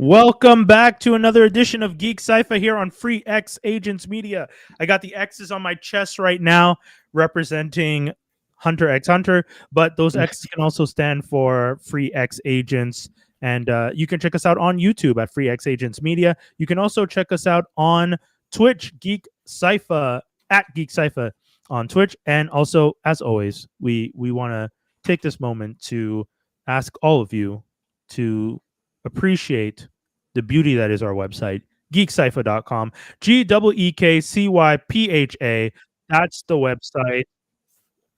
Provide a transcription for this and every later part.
Welcome back to another edition of GeekCypha here on Free X Agents Media. I got the X's on my chest right now representing Hunter X Hunter, but those X's can also stand for Free X Agents. And you can check us out on YouTube at Free X Agents Media. You can also check us out on Twitch, GeekCypha, at GeekCypha on Twitch. And also, as always, we want to take this moment to ask all of you to appreciate the beauty that is our website, geekcypha.com. GeekCypha. That's the website.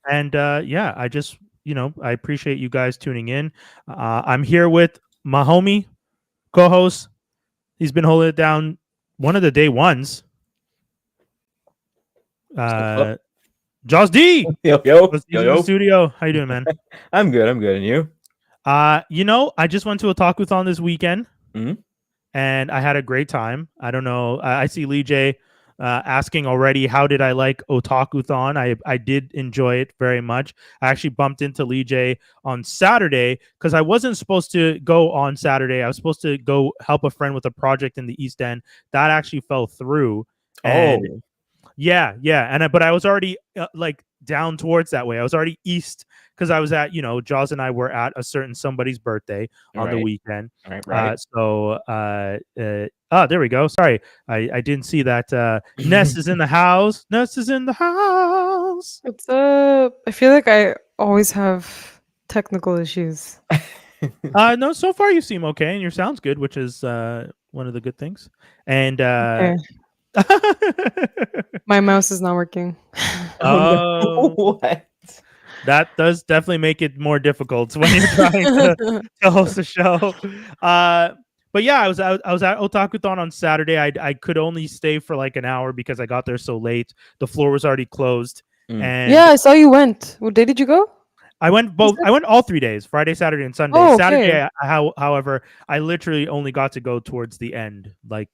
And yeah, I appreciate you guys tuning in. I'm here with my homie, co-host. He's been holding it down one of the day ones. Jaws D. Yo. In the studio. How you doing, man? I'm good. And you? I just went to Otakuthon this weekend. Mm-hmm. And I had a great time. I don't know. I see Lee J asking already, how did I like Otakuthon? I did enjoy it very much. I actually bumped into Lee J on Saturday because I wasn't supposed to go on Saturday. I was supposed to go help a friend with a project in the East End. That actually fell through. And yeah. But I was already down towards that way. I was already east because I was at, Jaws and I were at a certain somebody's birthday on the weekend. Right. There we go. Sorry, I didn't see that. Ness is in the house. Ness is in the house. What's up? I feel like I always have technical issues. No, so far you seem okay and your sound's good, which is one of the good things. And Okay. My mouse is not working. Oh, what? That does definitely make it more difficult when you're trying to host a show. But yeah, I was at Otakuthon on Saturday. I could only stay for like an hour because I got there so late. The floor was already closed. And yeah, I saw you went. What day did you go? I went both. I went all 3 days: Friday, Saturday, and Sunday. Oh, okay. Saturday, however, I literally only got to go towards the end. Like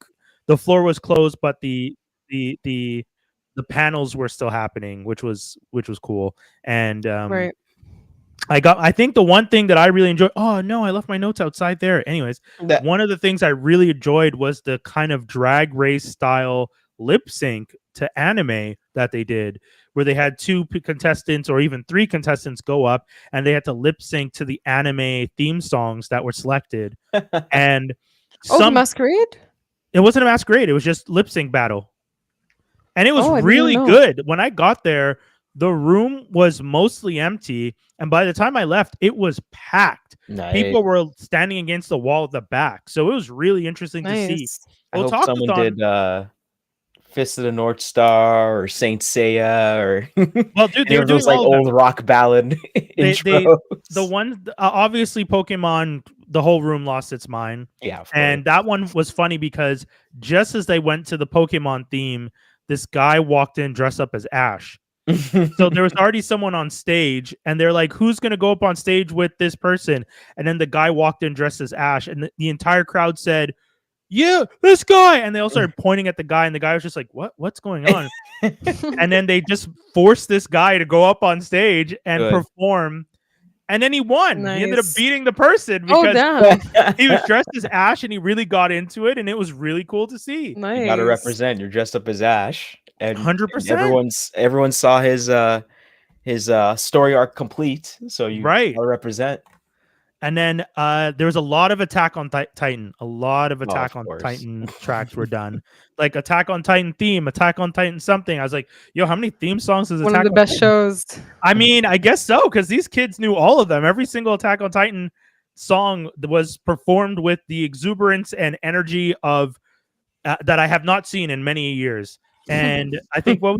the floor was closed, but the panels were still happening, which was cool. And Right. I think the one thing that I really enjoyed. Oh no, I left my notes outside there. Anyways, one of the things I really enjoyed was the kind of drag race style lip sync to anime that they did, where they had 2 contestants or even 3 contestants go up and they had to lip sync to the anime theme songs that were selected. And the masquerade? It wasn't a masquerade. It was just lip sync battle. And it was I really didn't know. good. When I got there, the room was mostly empty. And by the time I left, it was packed. Nice. People were standing against the wall at the back. So it was really interesting to see. I hope someone did Fist of the North Star or Saint Seiya or well, dude, they were doing those like old rock ballad intros. The one, obviously Pokemon, the whole room lost its mind. Yeah, and that one was funny because just as they went to the Pokemon theme, this guy walked in dressed up as Ash. So there was already someone on stage and they're like, who's going to go up on stage with this person? And then the guy walked in dressed as Ash and the entire crowd said, yeah, this guy. And they all started pointing at the guy and the guy was just like, what's going on? And then they just forced this guy to go up on stage and perform. And then he won. Nice. He ended up beating the person because he was dressed as Ash and he really got into it. And it was really cool to see. Nice. You got to represent. You're dressed up as Ash. And 100%. Everyone saw his story arc complete. So you got to represent. And then there was a lot of Attack on Titan. A lot of Attack on Titan tracks were done. Like Attack on Titan theme, Attack on Titan something. I was like, yo, how many theme songs is one Attack of the best Titan? shows? I mean, I guess so, because these kids knew all of them. Every single Attack on Titan song was performed with the exuberance and energy of that I have not seen in many years. And I think what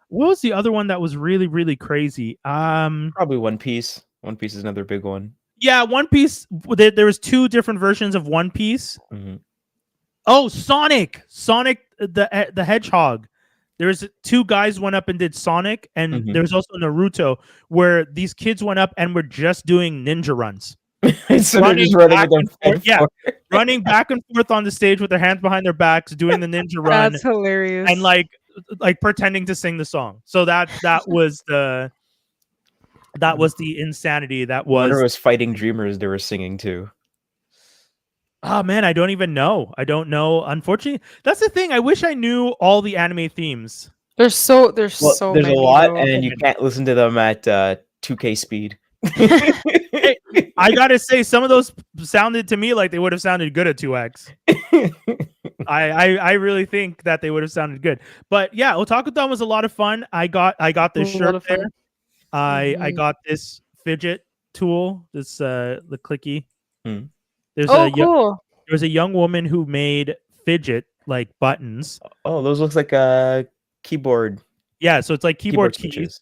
was the other one that was really, really crazy? Probably One Piece. One Piece is another big one. Yeah, One Piece. There was 2 different versions of One Piece. Mm-hmm. Oh, Sonic the Hedgehog. There's 2 guys went up and did Sonic, and there was also Naruto, where these kids went up and were just doing ninja runs. So running back and forth on the stage with their hands behind their backs, doing the ninja run. That's hilarious. And like pretending to sing the song. So that was the insanity. That was Fighting Dreamers they were singing too. Oh man, I don't even know. I don't know. Unfortunately, that's the thing. I wish I knew all the anime themes. There's so Well, there's a many lot, though. and you can't listen to them at 2K speed. Hey, I gotta say, some of those sounded to me like they would have sounded good at 2x. I really think that they would have sounded good. But yeah, Otakuthon was a lot of fun. I got this A lot shirt of fun. there. I Mhm. got this fidget tool. This the clicky. Hmm. There's Oh, cool. there was a young woman who made fidget like buttons. Oh, those looks like a keyboard. Yeah, so it's like keyboard keys. switches.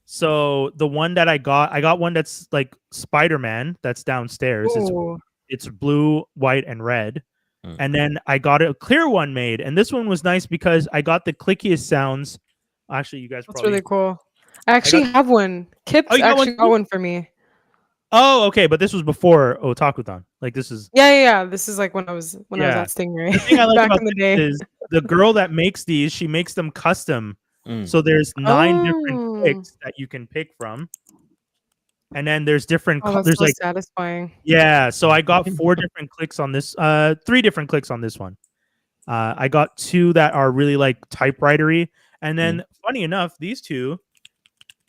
So the one that I got one that's like Spider-Man that's downstairs. Ooh. It's blue, white, and red. Mm. And then I got a clear one made. And this one was nice because I got the clickiest sounds. Actually, you guys That's probably really cool. I actually have one. Kip's you got actually one got too? one for me. Oh, okay, but this was before Otakuthon. Like this is Yeah. This is like when I was at The Stingray thing I like back about in the this day. is the girl that makes these, she makes them custom. Mm. So there's 9 different Oh. clicks that you can pick from. And then there's different Oh, that's there's so like satisfying. yeah, so I got 4 different clicks on this 3 different clicks on this one. I got 2 that are really like typewritery, and then funny enough, these 2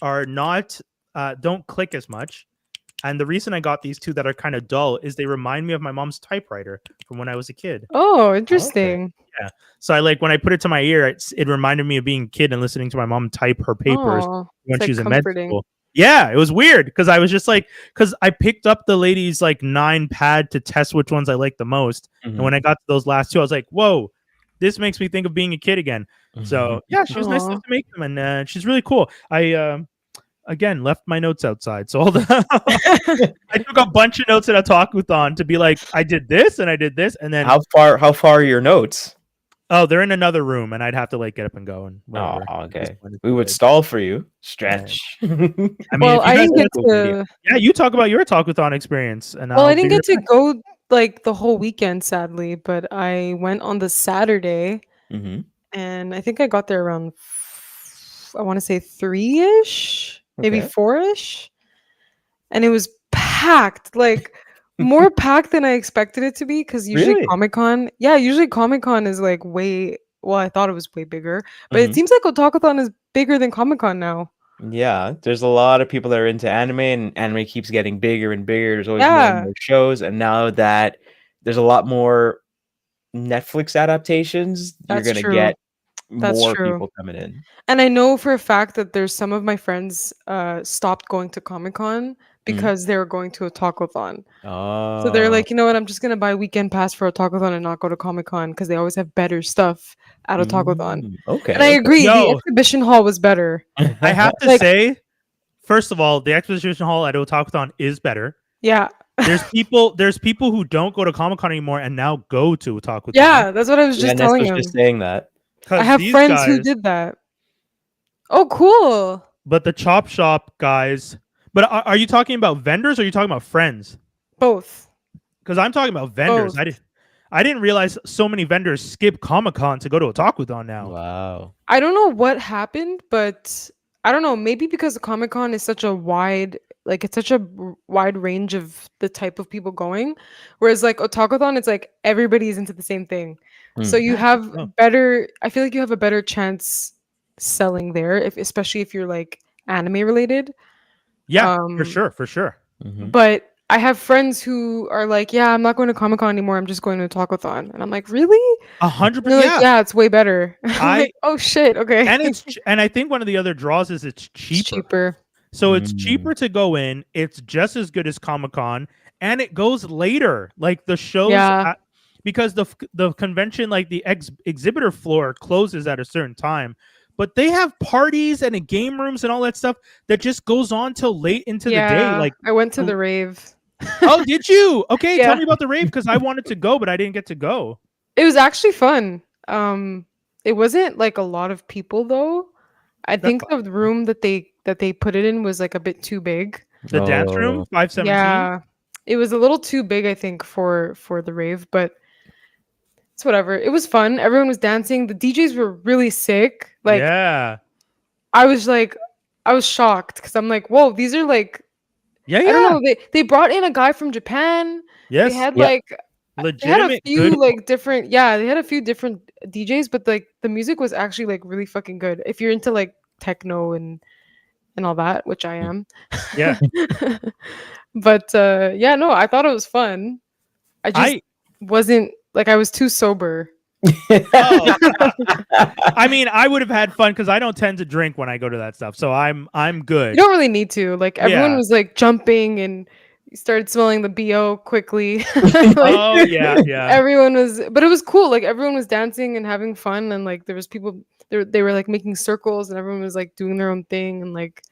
are not don't click as much. And the reason I got these 2 that are kind of dull is they remind me of my mom's typewriter from when I was a kid. Oh, interesting. Yeah. So I like when I put it to my ear, it reminded me of being a kid and listening to my mom type her papers Oh, when it's she like was in med comforting. school. Yeah, it was weird because I was just like, because I picked up the lady's like 9 pad to test which ones I like the most. Mhm. And when I got to those last 2, I was like, whoa, this makes me think of being a kid again. So yeah, she was nice enough to make them, and she's really cool. I again left my notes outside, so all the I took a bunch of notes at Otakuthon to be like, I did this and I did this, and then How far are your notes? oh, they're in another room, and I'd have to like get up and go and Oh, whatever. okay. It's We would good. stall for you. Stretch. I mean, Well, if you I guys didn't get want to. yeah, you talk about your Otakuthon experience, and Well, I'll I didn't do get to go like the whole weekend, sadly, but I went on the Saturday, Mhm. and I think I got there around, I want to say 3-ish, maybe Okay. 4-ish, and it was packed, like more packed than I expected it to be. Because usually Really? Comic-Con, Comic Con is like way. Well, I thought it was way bigger, but it Mhm. seems like Otakuthon is bigger than Comic-Con now. Yeah, there's a lot of people that are into anime, and anime keeps getting bigger and bigger. There's always more and Yeah, more shows, and now that there's a lot more Netflix adaptations, you're that's gonna true. get That's more true. people coming in. And I know for a fact that there's some of my friends stopped going to Comic Con because they were going to Otakuthon. So they're Oh. like, you know what? I'm just gonna buy a weekend pass for Otakuthon and not go to Comic Con because they always have better stuff at Otakuthon. Okay. And I agree, the Yo. exhibition hall was better. I have to Like- say, first of all, the exposition hall at Otakuthon is better. Yeah, There's people who don't go to Comic-Con anymore and now go to Otakuthon. yeah, that's what I was Yeah, just Ness telling was him. just saying that. I have these friends who guys- did that. Oh, cool. But the Chop Shop guys. But are you talking about vendors or are you talking about friends? Both. Because I'm talking about vendors. Both. I didn't realize so many vendors skip Comic-Con to go to Otakuthon now. Wow. I don't know what happened, but I don't know. Maybe because Comic Con is such a wide, like it's such a wide range of the type of people going, whereas like Otakuthon, it's like everybody's into the same thing. So you have Oh. better. I feel like you have a better chance selling there, especially if you're like anime related. Yeah, for sure. Mhm. But I have friends who are like, yeah, I'm not going to Comic Con anymore. I'm just going to Otakuthon, and I'm like, really? 100%. They're like, yeah, it's way better. I'm I- like, oh shit, okay. And I think one of the other draws is it's cheaper. It's cheaper. So it's Mm. cheaper to go in. It's just as good as Comic-Con, and it goes later. Like the shows, Yeah. because the convention, like the exhibitor floor, closes at a certain time. But they have parties and game rooms and all that stuff that just goes on till late into the day. Like, I went to the rave. oh, did you? Okay, Yeah. tell me about the rave because I wanted to go, but I didn't get to go. It was actually fun. It wasn't like a lot of people though. I think the room that they put it in was like a bit too big. The dance room, 517. Yeah, it was a little too big, I think, for the rave, but it's whatever. It was fun. Everyone was dancing. The DJs were really sick. Like, yeah, I was shocked because I'm like, whoa, these are like, yeah. I don't know. They brought in a guy from Japan. Yes. They had Yep. like They had a Legitimate few good. like different, yeah, they had a few different DJs, but like the music was actually like really fucking good. If you're into like techno and all that, which I am. Yeah. But yeah, no, I thought it was fun. I just wasn't like I was too sober. Oh. I mean, I would have had fun because I don't tend to drink when I go to that stuff, so I'm good. You don't really need to. Like everyone Yeah. was like jumping and you started smelling the BO quickly. Oh yeah, yeah. Everyone was, but it was cool. Like everyone was dancing and having fun, and like there was people. They were like making circles, and everyone was like doing their own thing, and like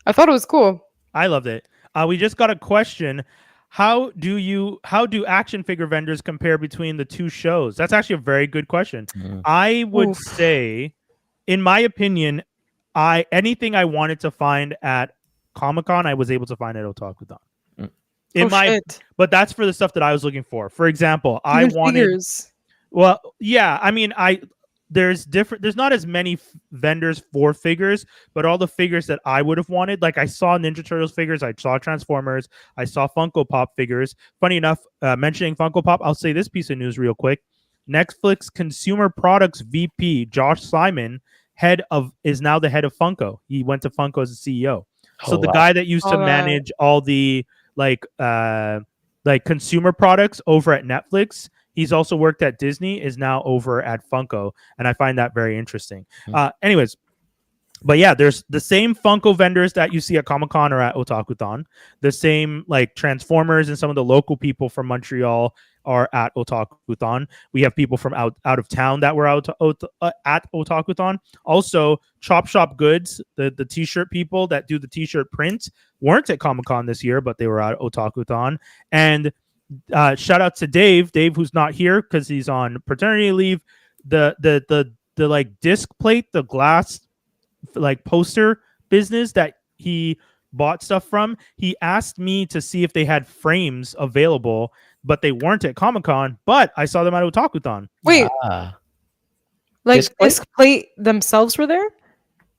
I thought it was cool. I loved it. We just got a question. How do action figure vendors compare between the two shows? That's actually a very good question. I would say, in my opinion, anything I wanted to find at Comic-Con, I was able to find at Otakuthon. But that's for the stuff that I was looking for. For example, I wanted figures. Well, yeah, I mean, there's not as many vendors for figures, but all the figures that I would have wanted, like I saw Ninja Turtles figures, I saw Transformers, I saw Funko Pop figures. Funny enough, mentioning Funko Pop, I'll say this piece of news real quick. Netflix Consumer Products VP Josh Simon is now the head of Funko. He went to Funko as a CEO. So the guy that used to manage all the like consumer products over at Netflix, he's also worked at Disney, is now over at Funko, and I find that very interesting. Anyways, but yeah, there's the same Funko vendors that you see at Comic-Con or at Otakuthon. The same like Transformers and some of the local people from Montreal are at Otakuthon. We have people from out of town that were at Otakuthon. Also, Chop Shop Goods, the t-shirt people that do the t-shirt print, weren't at Comic-Con this year, but they were at Otakuthon. And shout out to Dave, who's not here because he's on paternity leave. The like disc plate, the glass like poster business that he bought stuff from, he asked me to see if they had frames available, but they weren't at Comic-Con, but I saw them at Otakuthon. Wait, like disc plate themselves were there?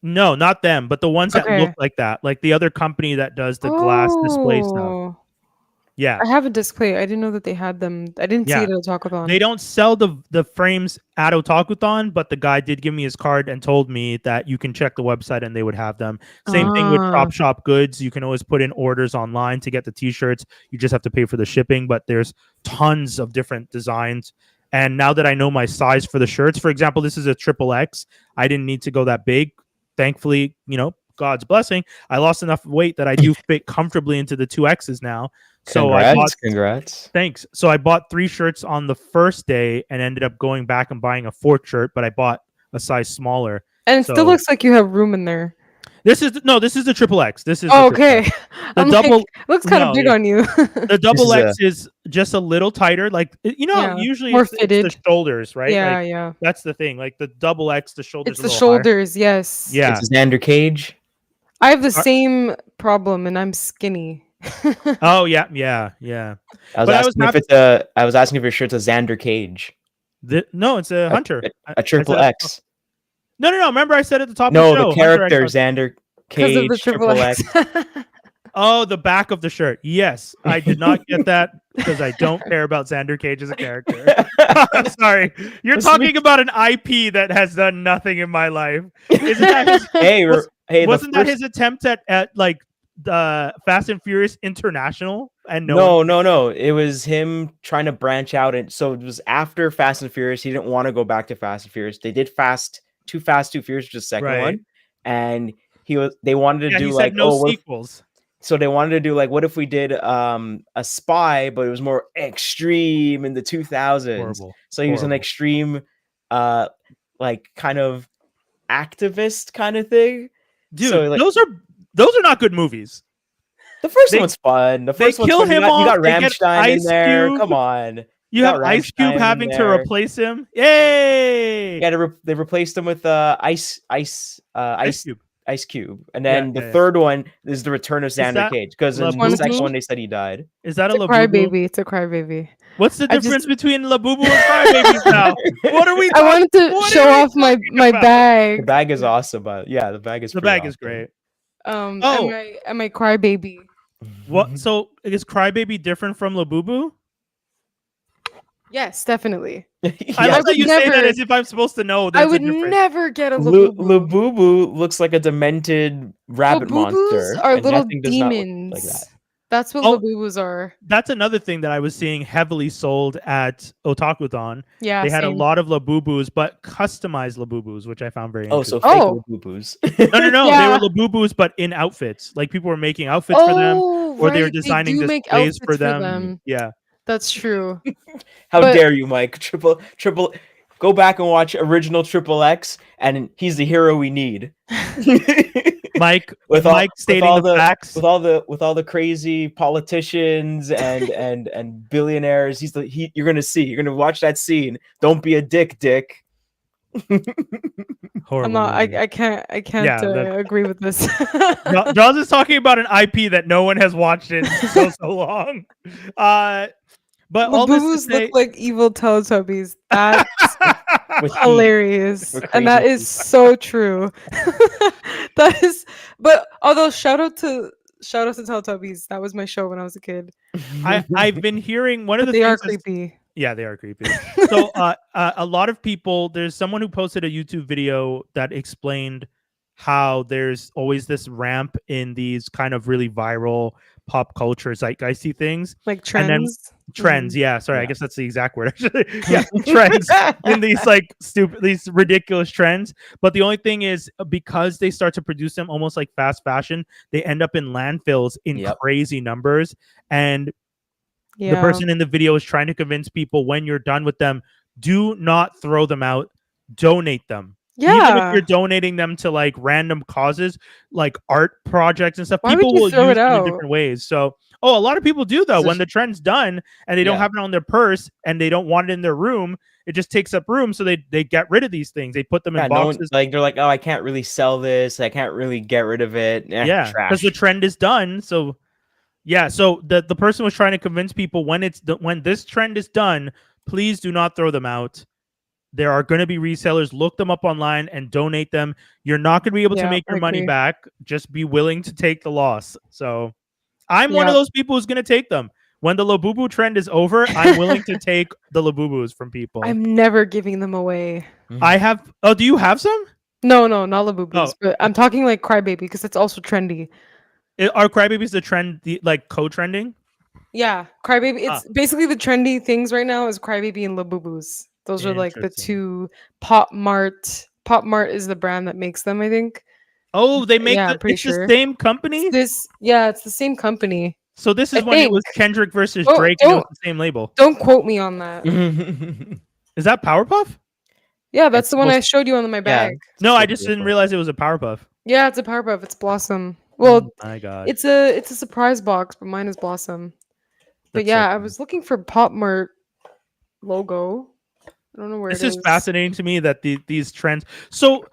No, not them, but the ones that look like that, like the other company that does the glass display stuff. Yeah, I have a disc plate. I didn't know that they had them. I didn't see it at Otakuthon. They don't sell the frames at Otakuthon, but the guy did give me his card and told me that you can check the website and they would have them. Same thing with Chop Shop Goods. You can always put in orders online to get the t-shirts. You just have to pay for the shipping, but there's tons of different designs. And now that I know my size for the shirts, for example, this is a XXX. I didn't need to go that big. Thankfully, God's blessing, I lost enough weight that I do fit comfortably into the 2Xs now. So Congrats. Thanks. So I bought 3 shirts on the first day and ended up going back and buying a 4th shirt, but I bought a size smaller. And it still looks like you have room in there. This is the XXX. This is okay. The double like, looks kind of big on you. The double X is just a little tighter. Like usually it's the shoulders, right? Yeah, like, yeah. That's the thing. Like the double X, the shoulders. It's the shoulders, higher. Yes. Yeah. It's Xander Cage. I have the same problem, and I'm skinny. Oh yeah. I was asking if your shirt's a Xander Cage. No, it's a Hunter. A triple X. No. Remember, I said at the top of the show. No, the character Xander Cage. Because of the triple X. Oh, the back of the shirt. Yes, I did not get that because I don't care about Xander Cage as a character. I'm sorry. You're talking about an IP that has done nothing in my life. Isn't that wasn't that his attempt at like the Fast and Furious International? And no. It was him trying to branch out, and so it was after Fast and Furious. He didn't want to go back to Fast and Furious. They did Too Fast, Too Furious, which is the second one, and they wanted to do like sequels. So they wanted to do like, what if we did a spy, but it was more extreme in the 2000s. Horrible. So he was an extreme, like kind of activist kind of thing. Dude, so, like, those are not good movies. The first one's fun. The first one's fun. You got Rammstein in there. Cube. Come on. You have Ice Cube having to replace him. Yay! Yeah, they replaced him with Ice Cube. Ice Cube, and then the third one is the return of Xander Cage, because in the second one they said he died. Is that a Crybaby? It's a Crybaby. What's the difference between Labubu and Crybabies now? What are we? I wanted to show off my bag. The bag is awesome, but yeah, the bag is great. Am I Crybaby? What? So is Crybaby different from Labubu? Yes, definitely. I Yeah. love that would you say that never- as if I'm supposed to know. I There's a would difference. never get a Labubu. Labubu looks like a demented rabbit Labubus monster, are and little that thing does not look demons. like that. That's what Oh. Labubus are. That's another thing that I was seeing heavily sold at Otakuthon. Yeah, They had a same. lot of Labubus, but customized Labubus, which I found very Oh, so interesting. fake Oh. Labubus. No. Yeah. They were Labubus, but in outfits. Like people were making outfits for them, or they were right, designing do make displays outfits for them. Yeah. That's true. How But- dare you, Mike? Triple. Go back and watch original Triple X, and he's the hero we need. Mike Mike stating all the facts. with all the crazy politicians and billionaires. You're gonna see. You're gonna watch that scene. Don't be a dick. Horrible. I'm not. movie. I can't. Yeah, agree with this. Jaws is talking about an IP that no one has watched in so long. But all this Labubus to say, look like evil Teletubbies. That's With heat. hilarious, With and that crazy is so true. That is. But although shout out to Teletubbies. That was my show when I was a kid. I've been hearing one of the They are things is- creepy. yeah, they are creepy. So a lot of people, there's someone who posted a YouTube video that explained how there's always this ramp in these kind of really viral pop culture zeitgeisty things. Like And then trends. Trends, yeah. Sorry, I Yeah. guess that's the exact word. Actually. Yeah, trends in these like these ridiculous trends. But the only thing is, because they start to produce them almost like fast fashion, they end up in landfills in Yep. crazy numbers. And Yeah. the person in the video is trying to convince people, when you're done with them, do not throw them out, donate them. Even if Yeah. you're donating them to like random causes, like art projects and stuff, Why would people you will throw use it them in out? different ways. So, a lot of people do though. This When is- the trend's done and they don't Yeah. have it on their purse and they don't want it in their room, it just takes up room. So they get rid of these things. They put them in Yeah, no one, boxes. like they're like, oh, I can't really sell this. I can't really get rid of it. Yeah, trash. because the trend is done. So yeah, so the person was trying to convince people, when this trend is done, please do not throw them out. There are going to be resellers. Look them up online and donate them. You're not going to be able to Yeah, make your I money agree. back. Just be willing to take the loss. So I'm one of Yeah. those people who's going to take them. When the Labubu trend is over, I'm willing to take the Labubus from people. I'm never giving them away. I have. Oh, do you have some? No, not Labubus, Oh. but I'm talking like Crybaby because it's also trendy. Are Crybabies the trend, like co-trending? Yeah, Crybaby. Ah. It's basically the trendy things right now is Crybaby and Labubus. Those are like the Interesting. two. Pop Mart. Pop Mart is the brand that makes them, I think. Oh, they make Yeah, I'm pretty it's sure. the same company. It's the same company. So this is I when it was think. Kendrick versus Oh, Drake, and it was don't- the same label. Don't quote me on that. Is that Powerpuff? Yeah, that's It's the one I supposed- showed you on my bag. No, I supposed just to be a didn't Powerpuff. realize it was a Powerpuff. Yeah, it's a Powerpuff. It's Blossom. Well, Oh my God. it's a surprise box, but mine is Blossom. But That's so yeah, I funny. was looking for Pop Mart logo. I don't know where It's it is. just fascinating to me that these trends. So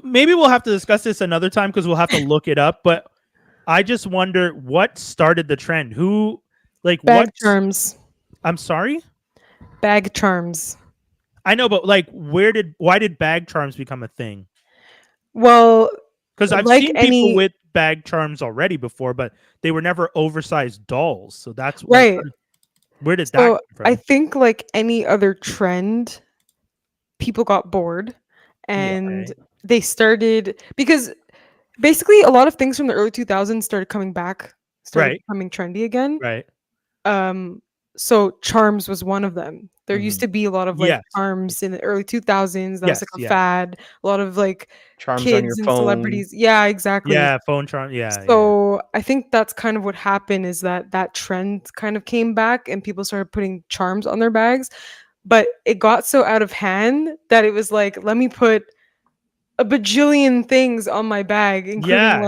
maybe we'll have to discuss this another time because we'll have to look it up. But I just wonder what started the trend. Who, like, Bag what? charms. I'm sorry. Bag charms. I know, but like, why did bag charms become a thing? Well, Because I've like seen people with bag charms already before, but they were never oversized dolls. So that's right. Where did that So come from? I think like any other trend, people got bored and right. they started because basically a lot of things from the early 2000s started coming back, started Right. becoming trendy again. Right. So charms was one of them. There used Mhm. to be a lot of like Yes. charms in the early 2000s. That was Yes, like a yeah. fad. A lot of like Charms kids on your and phone. celebrities. Yeah, exactly. Yeah, phone charm. Yeah. So I think that's kind of what happened is that trend kind of came back and people started putting charms on their bags, but it got so out of hand that it was like, let me put a bajillion things on my bag, including Yeah.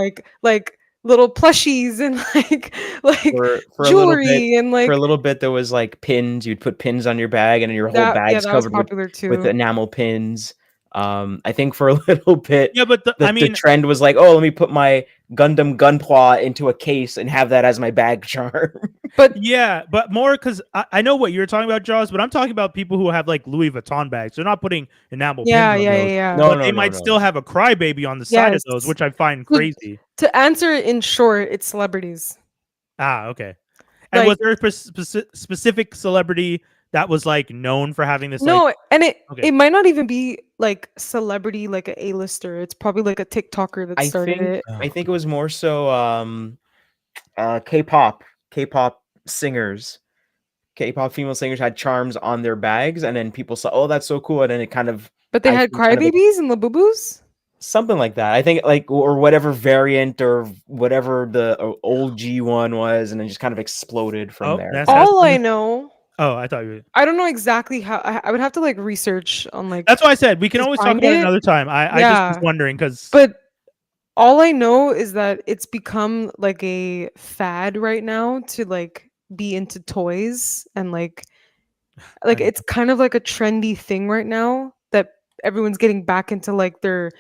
like little plushies and like For a little bit, jewelry and like for a little bit, there was like pins. You'd put pins on your bag, and your whole that. Yeah, bag's that was covered popular too. with enamel pins. I think for a little bit, Yeah, but the trend was like, oh, let me put my Gundam Gunpla into a case and have that as my bag charm. But yeah, but more because I know what you're talking about, Jaws, but I'm talking about people who have like Louis Vuitton bags. They're not putting enamel yeah, pins on yeah, those. yeah. No, But they might still have a crybaby on the side of those, Yes. which I find Well, crazy. To answer it in short, it's celebrities. Ah, okay. And was Like- there a specific celebrity that was like known for having this No, like and it okay. it might not even be like celebrity, like a A-lister. It's probably like a TikToker that I started think it. I think it was more so K-pop singers. K-pop female singers had charms on their bags, and then people saw, oh, that's so cool, and then it kind of, But they I had think, kind of crybabies and labubus. something like that. I think like or whatever variant or whatever the old G one was, and then just kind of exploded from Oh, there. that's All I know, oh, I thought you were, I don't know exactly how. I would have to like research on like that's why I said we can to always talk find about it it. another time. I just was Yeah, wondering because but all I know is that it's become like a fad right now to like be into toys and like it's kind of like a trendy thing right now that everyone's getting back into like their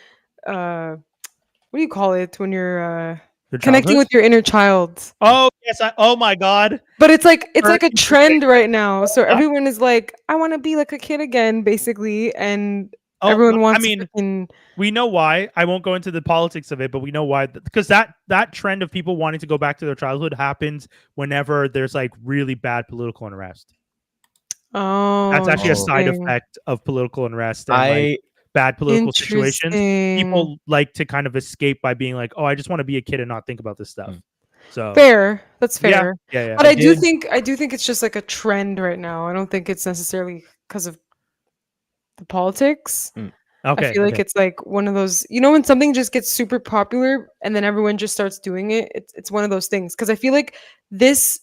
what do you call it when you're your connecting childhood. with your inner child. Oh yes, oh my god. But it's like a Interesting. trend right now. So I- everyone is like, I want to be like a kid again, basically, and Oh, everyone I wants to mean, freaking we know why. I won't go into the politics of it, but we know why. Because that trend of people wanting to go back to their childhood happens whenever there's like really bad political unrest. oh, That's actually a side interesting. effect of political unrest and like I bad political situations. Interesting. People like to kind of escape by being like, "Oh, I just want to be a kid and not think about this stuff." Mm. So Fair. That's yeah, fair. yeah. But I did. I do think it's just like a trend right now. I don't think it's necessarily because of the politics. I Okay, feel like okay. it's like one of those, you know, when something just gets super popular and then everyone just starts doing it. It's one of those things because I feel like this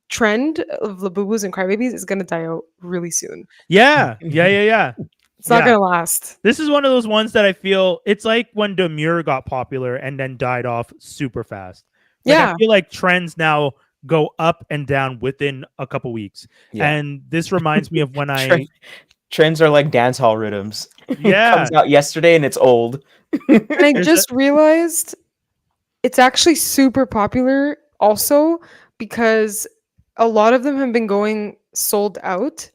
trend of Labubus and Crybabies is gonna die out really soon. Yeah. It's not Yeah. gonna last. This is one of those ones that I feel it's like when Demure got popular and then died off super fast. Like I Yeah. feel like trends now go up and down within a couple weeks. Yeah. And this reminds me of when Tre- I Trends are like dance hall rhythms. It yeah, comes out yesterday and it's old. And I there's a just realized it's actually super popular also because a lot of them have been going sold out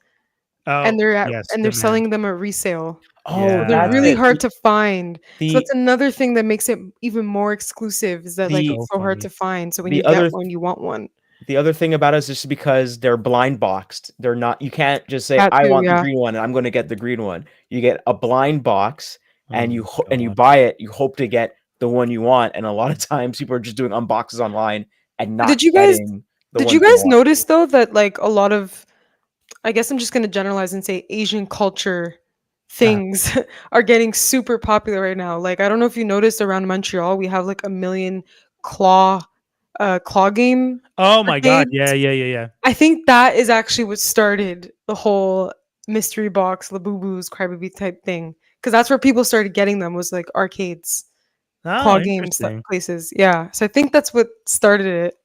oh and yes, they're demand. selling them at resale. Oh, So they're Yeah. that's really it. hard to find. So The that's another thing that makes it even more exclusive is that like the it's So so hard funny. to find. So when the you get other one, you want one. the other thing about it is just because they're blind boxed. They're not. You can't just say, That "I too, want the yeah. green one," and I'm going to get the green one. You get a blind box, Oh and my and you god. buy it. You hope to get the one you want, and a lot of times people are just doing unboxes online and But not getting the did you ones they guys want. notice though that like a lot of I guess I'm just going to generalize and say Asian culture things are getting super popular right now. Like I don't know if you noticed around Montreal, we have like a million claw claw game Oh my god. arcades. Yeah. I think that is actually what started the whole mystery box, Labubu's Crybaby type thing. Because that's where people started getting them was like arcades, Oh, claw games, interesting. places. Yeah. So I think that's what started it.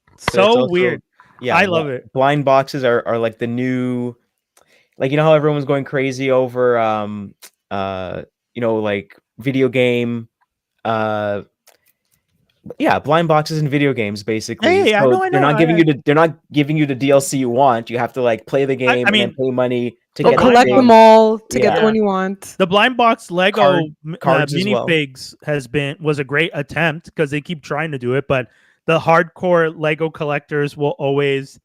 But it's So also, weird. yeah, I love it. blind boxes are like the new, like, you know how everyone's going crazy over like video game uh yeah, blind boxes in video games basically. Hey, I So know, I they're know. not giving you they're not giving you the DLC you want. You have to like play the I game and then mean pay money to the Or get the blind collect box them thing. all to get the Yeah. one you want. the blind box Lego Cards as well. minifigs was a great attempt because they keep trying to do it, but the hardcore Lego collectors will always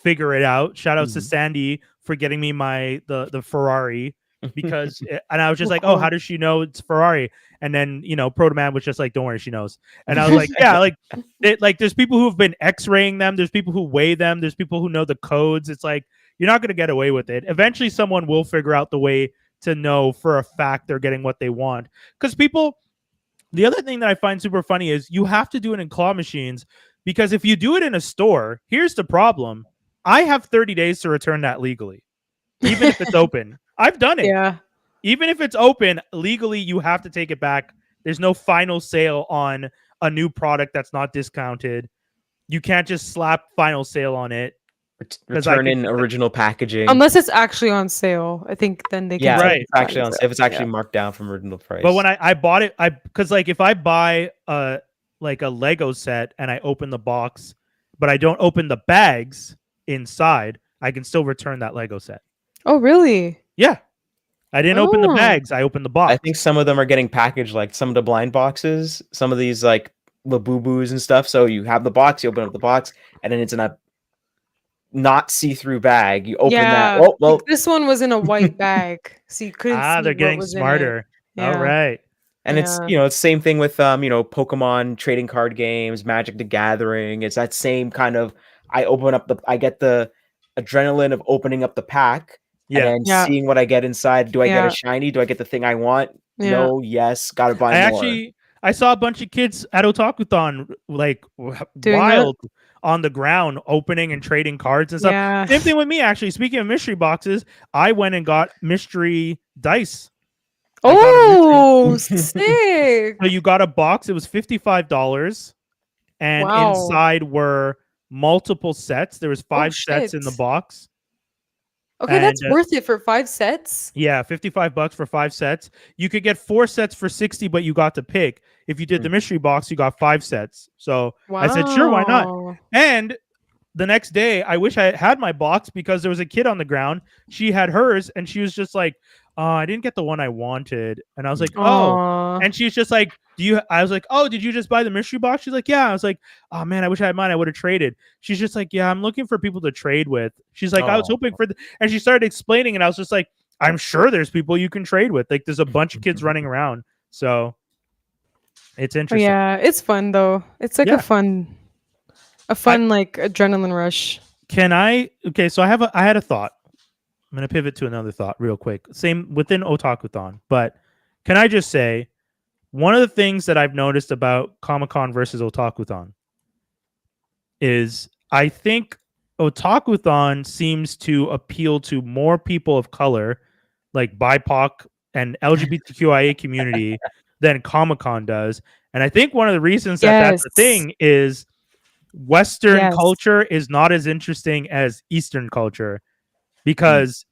figure it out. Shout outs to Mhm. Sandy for getting me the Ferrari because and I was just Oh, like, oh, cool. how does she know it's Ferrari? And then Proto Man was just like, don't worry, she knows. And I was like, yeah, like there's people who've been X-raying them. There's people who weigh them. There's people who know the codes. It's like you're not going to get away with it. Eventually, someone will figure out the way to know for a fact they're getting what they want. Because the other thing that I find super funny is you have to do it in claw machines because if you do it in a store, here's the problem. I have 30 days to return that legally, even if it's open. I've done it. Yeah. Even if it's open, legally, you have to take it back. There's no final sale on a new product that's not discounted. You can't just slap final sale on it. Return in original packaging. Unless it's actually on sale. I think then they can Yeah, say Right. it's actually final if sale. it's actually Yeah. marked down from original price. But when I bought it, because like if I buy like a Lego set and I open the box, but I don't open the bags inside, I can still return that Lego set. Oh, really? Yeah. I didn't open the Oh. bags. I opened the box. I think some of them are getting packaged, like some of the blind boxes, some of these like Labubus and stuff. So you have the box, you open up the box, and then it's in a not see-through bag. You open that. Yeah, Oh well. like, this one was in a white bag, so you couldn't see they're what getting was smarter. in it. All right. And it's it's the same thing with Pokemon trading card games, Magic the Gathering. It's that same kind of I get the adrenaline of opening up the pack and then seeing what I get inside. Do I get a shiny? Do I get the thing I want? No, yes, gotta buy more. I saw a bunch of kids at Otakuthon like Doing wild on the ground opening and trading cards and stuff. Yeah. Same thing with me, actually. Speaking of mystery boxes, I went and got mystery dice. Oh, sick. So you got a box. It was $55. And inside were multiple sets. There was 5 sets in the box. Okay, and, that's worth it for 5 sets. Yeah, $55 for 5 sets. You could get 4 sets for 60, but you got to pick. If you did the mystery box, you got 5 sets. So I said, sure, why not? And the next day, I wish I had my box because there was a kid on the ground. She had hers, and she was just like, I didn't get the one I wanted. And I was like, oh. And she's just like, I was like, oh, did you just buy the mystery box? She's like, yeah. I was like, oh man, I wish I had mine. I would have traded. She's just like, yeah, I'm looking for people to trade with. She's like, I was hoping for and she started explaining, and I was just like, I'm sure there's people you can trade with. Like, there's a bunch of kids running around. So it's interesting. Yeah, it's fun though. It's like a fun like adrenaline rush. So I had a thought. I'm going to pivot to another thought real quick. Same within Otakuthon. But can I just say, one of the things that I've noticed about Comic-Con versus Otakuthon is I think Otakuthon seems to appeal to more people of color, like BIPOC and LGBTQIA community, than Comic-Con does. And I think one of the reasons that's the thing is Western culture is not as interesting as Eastern culture. Because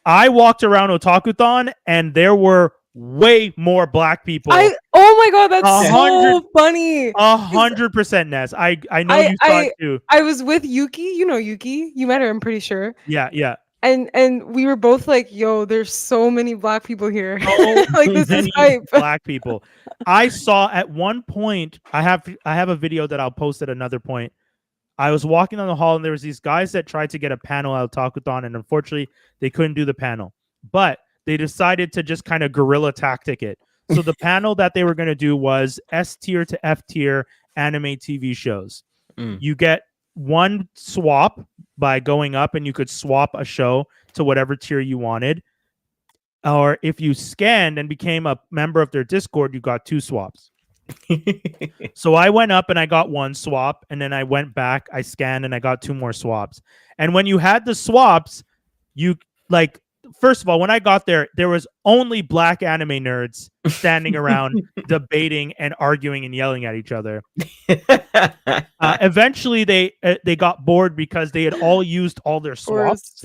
I walked around Otakuthon and there were way more black people. Oh my god, that's so funny. 100%, Ness. I know you saw it too. I was with Yuki. You know Yuki. You met her, I'm pretty sure. Yeah. And we were both like, yo, there's so many black people here. Like, this is hype. Black people. I saw at one point, I have a video that I'll post at another point. I was walking down the hall and there was these guys that tried to get a panel at Otakuthon, and unfortunately they couldn't do the panel, but they decided to just kind of guerrilla tactic it. So the panel that they were going to do was S tier to F tier anime TV shows. You get one swap by going up, and you could swap a show to whatever tier you wanted. Or if you scanned and became a member of their Discord, you got 2 swaps. So I went up and I got 1 swap, and then I went back, I scanned, and I got 2 more swaps. And when you had the swaps, you like, first of all, when I got there was only black anime nerds standing around debating and arguing and yelling at each other. Eventually they got bored because they had all used all their swaps.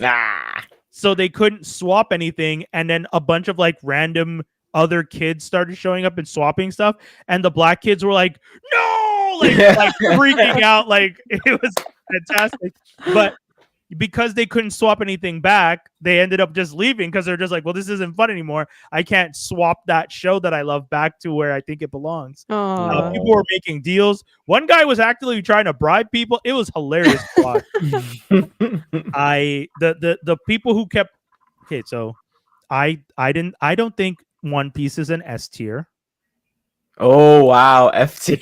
So they couldn't swap anything, and then a bunch of like random other kids started showing up and swapping stuff, and the black kids were like, no, like freaking out. Like, it was fantastic. But because they couldn't swap anything back, they ended up just leaving because they're just like, well, this isn't fun anymore. I can't swap that show that I love back to where I think it belongs. People were making deals. One guy was actively trying to bribe people. It was hilarious to watch. The people who kept so I don't think One Piece is an S tier. Oh wow, F tier.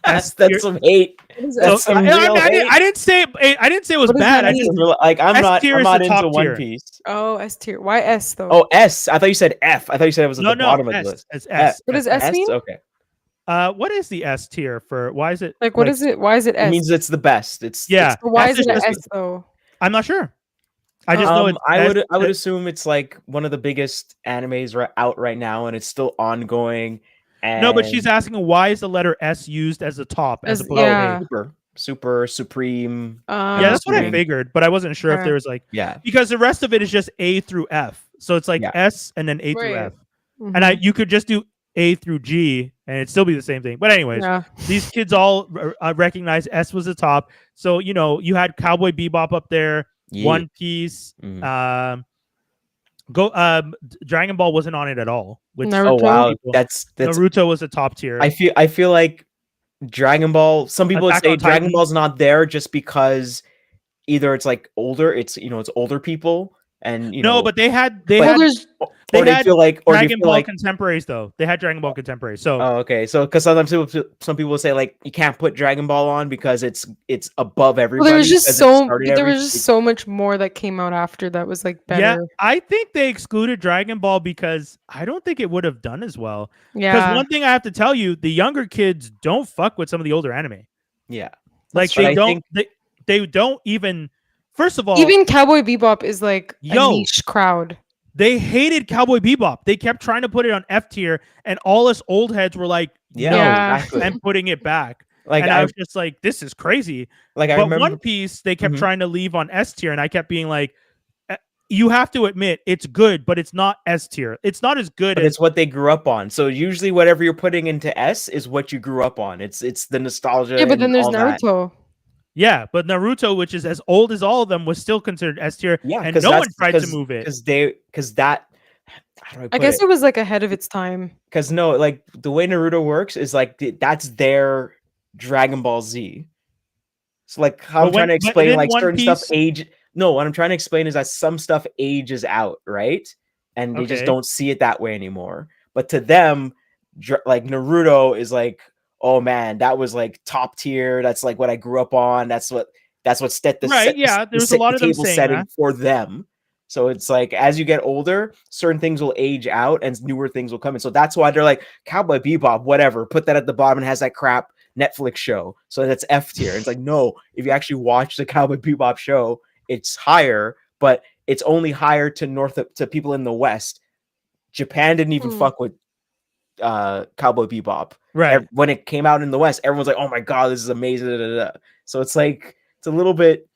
That's some hate. That's some real hate. I didn't say it was bad. I just like I'm not into One Piece. Oh, S tier. Why S though? Oh, S. I thought you said F. I thought you said it was at the bottom of the list. It's S. What does S mean? Okay. What is the S tier for? Why is it like? What is it? Why is it S? It means it's the best. It's why is it an S though? I'm not sure. I just know it's I would assume it's like one of the biggest animes out right now, and it's still ongoing. And no, but she's asking why is the letter S used as the top as opposed to super supreme. Yeah, that's what I figured, but I wasn't sure if there was like because the rest of it is just A through F, so it's like S and then A through F, and you could just do A through G and it'd still be the same thing. But anyways, these kids all recognize S was the top, so you had Cowboy Bebop up there, One Piece, Dragon Ball wasn't on it at all. Which, Naruto. Oh wow, that's Naruto was a top tier. I feel like Dragon Ball. Some people would say Dragon Ball's not there just because either it's like older, it's it's older people, and No, but they had Well, there's or they they had feel like Dragon Ball contemporaries though. They had Dragon Ball contemporaries. So oh, okay. So because sometimes some people will say like you can't put Dragon Ball on because it's above everybody. there was just because it so started there was just so much more that came out after that was like better. yeah, I think they excluded Dragon Ball because I don't think it would have done as well. Because Yeah. one thing I have to tell you, the younger kids don't fuck with some of the older anime. Yeah. Like true. they I don't think- they don't even. First of all, Even Cowboy Bebop is like a Yo. niche crowd. they hated Cowboy Bebop. They kept trying to put it on F tier, and all us old heads were like, Yeah, no, exactly. and putting it back. Like And I was just like, this is crazy. like I But remember One Piece, they kept Mhm. trying to leave on S tier, and I kept being like, you have to admit it's good, but it's not S tier. It's not as good but as it's what they grew up on. So usually whatever you're putting into S is what you grew up on. It's the nostalgia. Yeah, but then and there's all that. Naruto. yeah. But Naruto, which is as old as all of them, was still considered S tier, Yeah, and no one tried to move it. because that. How do I put guess it was like ahead of its time. Because no, like the way Naruto works is like that's their Dragon Ball Z. So like how I'm trying to explain like certain stuff age. No, what I'm trying to explain is that some stuff ages out, right? And they just don't see it that way anymore. But to them, like Naruto is like, oh man, that was like top tier. That's like what I grew up on. That's what set the right. Yeah, there's a lot of them table saying setting that. for them. So it's like as you get older, certain things will age out and newer things will come in. So that's why they're like Cowboy Bebop, whatever. Put that at the bottom and has that crap Netflix show. So that's F tier. It's like no, if you actually watch the Cowboy Bebop show, it's higher, but it's only higher to people in the West. Japan didn't even fuck with Cowboy Bebop. Right. When it came out in the West, everyone's like, "Oh my god, this is amazing." Da, da, da. So it's like it's a little bit.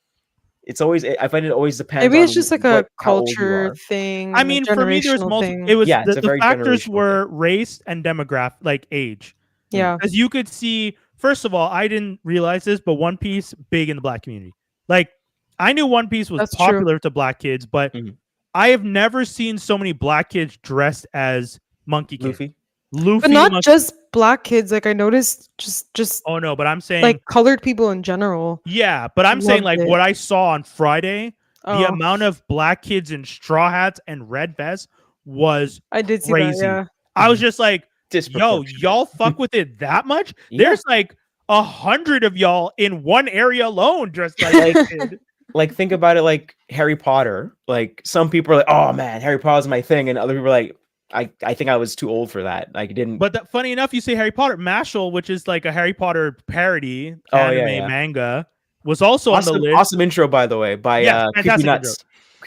It's always. I find it always depends. Maybe it's just like a how old you culture are. thing. I mean, for me, there's multiple. It was the factors were race and demographic, like age. Yeah, because you could see. First of all, I didn't realize this, but One Piece big in the Black community. Like I knew One Piece was That's popular to Black kids, but Mhm. I have never seen so many Black kids dressed as Monkey King. Luffy, but not just Black kids. Like I noticed, just oh no, but I'm saying like colored people in general. Yeah, but I'm saying like Loved it. what I saw on Friday, the Oh, amount of Black kids in straw hats and red vests was I did see crazy. that. Yeah, I was just like, yo, Disproportionate. y'all fuck with it that much? Yeah. There's like 100 of y'all in one area alone dressed like a kid. Like think about it like Harry Potter. Like some people are like, "Oh man, Harry Potter's my thing," and other people are like, I think I was too old for that. Like, it didn't. But funny enough, you say Harry Potter. Mashal, which is like a Harry Potter parody anime manga, was also on the list. Awesome intro, by the way, by Creepy Nuts.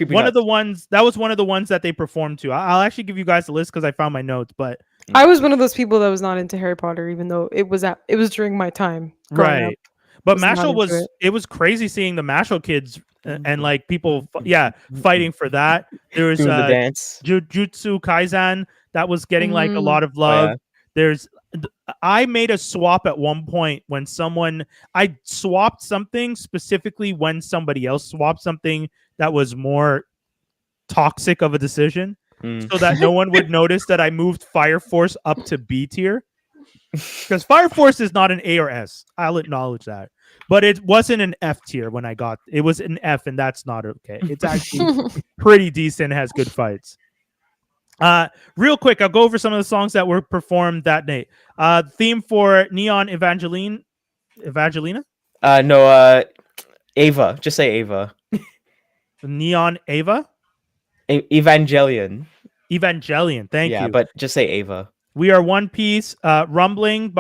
One of the ones that was one of the ones that they performed to. I'll actually give you guys the list because I found my notes. But I was one of those people that was not into Harry Potter, even though it was during my time. Right. Up. But Mashal was it was crazy seeing the Mashal kids and like people fighting for that. There was doing the dance. Jujutsu Kaisen that was getting like a lot of love. There's I made a swap at one point when I swapped something specifically when somebody else swapped something that was more toxic of a decision so that no one would notice that I moved Fire Force up to B tier. Because Fire Force is not an A or S. I'll acknowledge that. But it wasn't an F tier when I got it. Was an F, and that's not okay. It's actually pretty decent, has good fights. Real quick, I'll go over some of the songs that were performed that night. Theme for Neon Evangelina? No, Ava. Just say Ava. Neon Ava? Evangelion. Thank you. Yeah, but just say Ava. We Are One Piece. Rumbling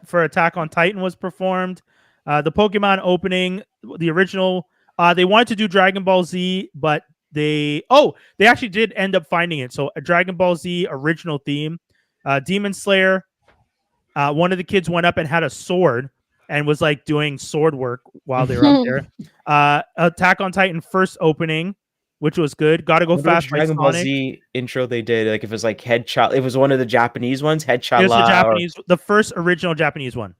for Attack on Titan was performed. The Pokemon opening, the original. They wanted to do Dragon Ball Z, but they actually did end up finding it. So a Dragon Ball Z original theme. Demon Slayer. One of the kids went up and had a sword and was like doing sword work while they were up there. Attack on Titan first opening, which was good. Gotta Go Fast. Dragon Ball Z intro they did. Like if it was like Headshot, it was one of the Japanese ones. Headshot. It was the first original Japanese one.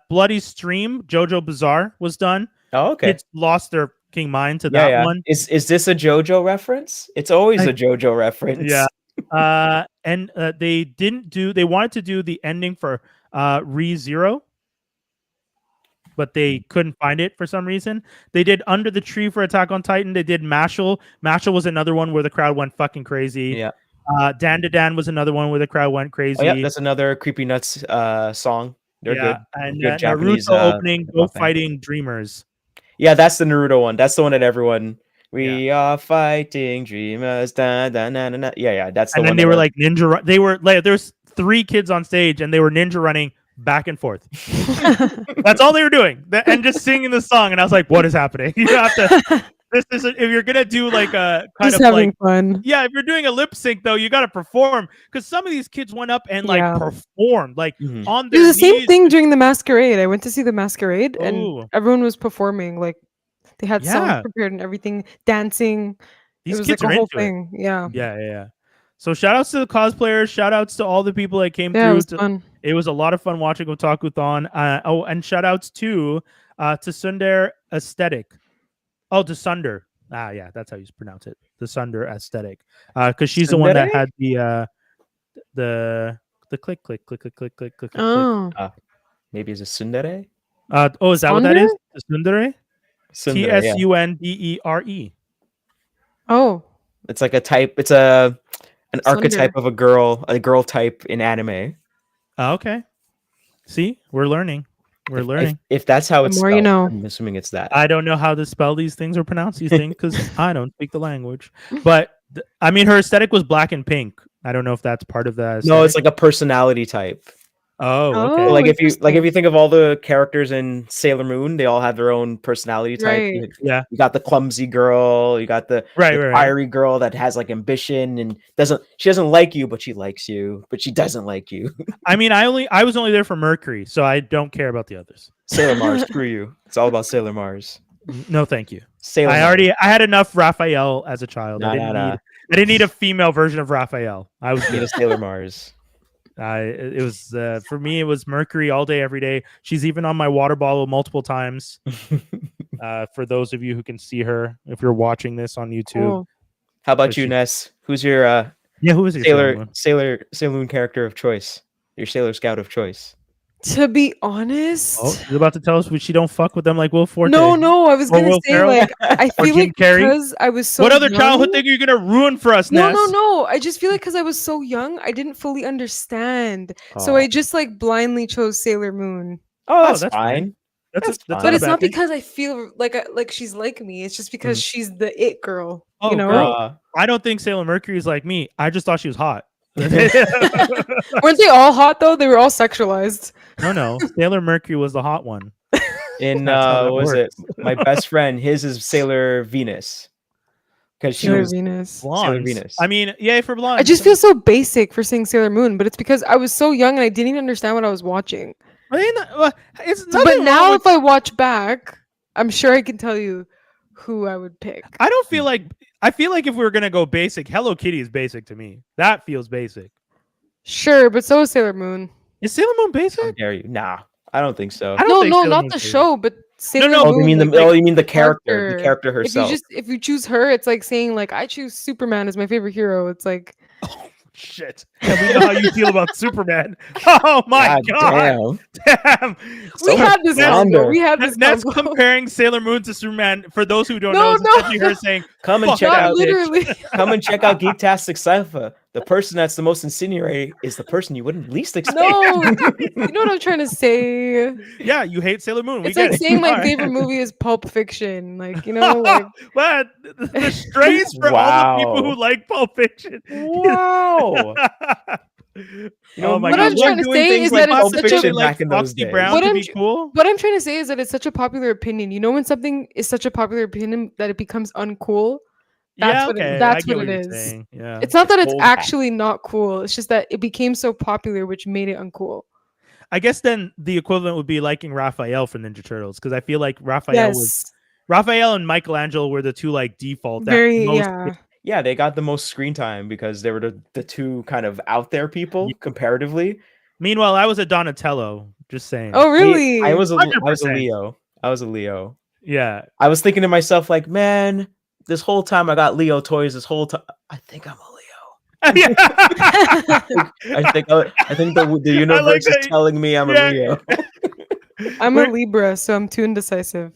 Bloody Stream, JoJo Bizarre was done. Oh, okay. Kids lost their king mind to that one. Is this a JoJo reference? It's always a JoJo reference. Yeah. And they wanted to do the ending for ReZero. but they couldn't find it for some reason. They did Under the Tree for Attack on Titan. They did Mashal. Mashal was another one where the crowd went fucking crazy. Yeah. Dan to Dan was another one where the crowd went crazy. Oh yeah, that's another Creepy Nuts song. They're good. And good Japanese Naruto opening Go band. Fighting Dreamers. Yeah, that's the Naruto one. That's the one that everyone. We are fighting dreamers. Da, da, na, na, na. Yeah, that's the and one. And then they were like ninja. They were like, there's 3 kids on stage, and they were ninja running back and forth. That's all they were doing, and just singing the song. And I was like, "What is happening?" You have to. This is if you're gonna do like a kind Just of having like fun. Yeah, if you're doing a lip sync though, you got to perform because some of these kids went up and like performed like on their It was the knees. same thing during the masquerade. I went to see the masquerade, Ooh. and everyone was performing. Like they had songs prepared and everything, dancing. These it was kids like are a whole into thing. it. Yeah. So shout outs to the cosplayers. Shout outs to all the people that came Yeah, through. it was fun. It was a lot of fun watching Otakuthon. And shout outs to Sunder Aesthetic. Oh, to Sunder. Yeah, that's how you pronounce it. The Sunder Aesthetic. Because she's the one that had the click, click, click, click, click, click, click. Oh. Maybe it's a tsundere? Is that what that is? The Tsundere? Tsundere, Tsundere. Oh. It's like a type. It's an archetype of a girl type in anime. Okay. See, we're learning. We're learning. If that's how it's spelled, you know. I'm assuming it's that. I don't know how to spell these things or pronounce these things because I don't speak the language. But I mean, her aesthetic was black and pink. I don't know if that's part of that. No, it's like a personality type. Oh, okay. Like if you think of all the characters in Sailor Moon, they all have their own personality type. Right. Yeah. You got the clumsy girl, you got the fiery girl that has like ambition and she doesn't like you, but she likes you, but she doesn't like you. I mean, I was only there for Mercury, so I don't care about the others. Sailor Mars, screw you. It's all about Sailor Mars. No, thank you. Sailor I had enough Raphael as a child. I didn't need a female version of Raphael. I was a Sailor Mars. It was for me. It was Mercury all day, every day. She's even on my water bottle multiple times. For those of you who can see her, if you're watching this on YouTube. Oh. How about you, Ness? Who's your who is your Sailor Moon character of choice? Your Sailor Scout of choice? To be honest, she's about to tell us she don't fuck with them like Will Forte. No, I was gonna say like I feel like because I was so. What other childhood thing are you gonna ruin for us, Ness? No. I just feel like because I was so young, I didn't fully understand, so I just like blindly chose Sailor Moon. Oh, that's fine. That's but it's not because I feel like she's like me. It's just because she's the it girl. You know, girl. I don't think Sailor Mercury is like me. I just thought she was hot. Weren't they all hot though? They were all sexualized. No. Sailor Mercury was the hot one. In what was it? My best friend, his is Sailor Venus. Because she was Sailor Venus. I mean, yay for blonde. I just feel so basic for saying Sailor Moon, but it's because I was so young and I didn't even understand what I was watching. But now if I watch back, I'm sure I can tell you who I would pick. I feel like if we were gonna go basic, Hello Kitty is basic to me. That feels basic. Sure, but so is Sailor Moon. Is Sailor Moon basic? How dare you? Nah, I don't think so. No, not the show, but Sailor Moon. Oh, you mean the character? The character herself. If you choose her, it's like saying like I choose Superman as my favorite hero. It's like shit. And we know how you feel about Superman. Oh my god. Damn. We had this combo. That's comparing Sailor Moon to Superman. For those who don't know, it's essentially her saying, come and check out Geektastic Cypha. The person that's the most insinuating is the person you wouldn't least expect. No, you know what I'm trying to say. Yeah, you hate Sailor Moon. It's like saying my favorite movie is Pulp Fiction. Like, you know, like what? The strays for all the people who like Pulp Fiction. Wow. What I'm trying to say is that it's such a back in those days. What I'm trying to say is that it's such a popular opinion. You know, when something is such a popular opinion that it becomes uncool. That's what it is. Yeah. It's not that it's actually not cool. It's just that it became so popular, which made it uncool. I guess then the equivalent would be liking Raphael from Ninja Turtles, because I feel like Raphael and Michelangelo were the two like default. Yeah, they got the most screen time because they were the two kind of out there people comparatively. Meanwhile, I was a Donatello. Just saying. Oh, really? I was a Leo. I was a Leo. Yeah. I was thinking to myself, like, man, this whole time I got Leo toys. This whole time, I think I'm a Leo. I think the universe is telling me I'm a Leo. I'm a Libra, so I'm too indecisive.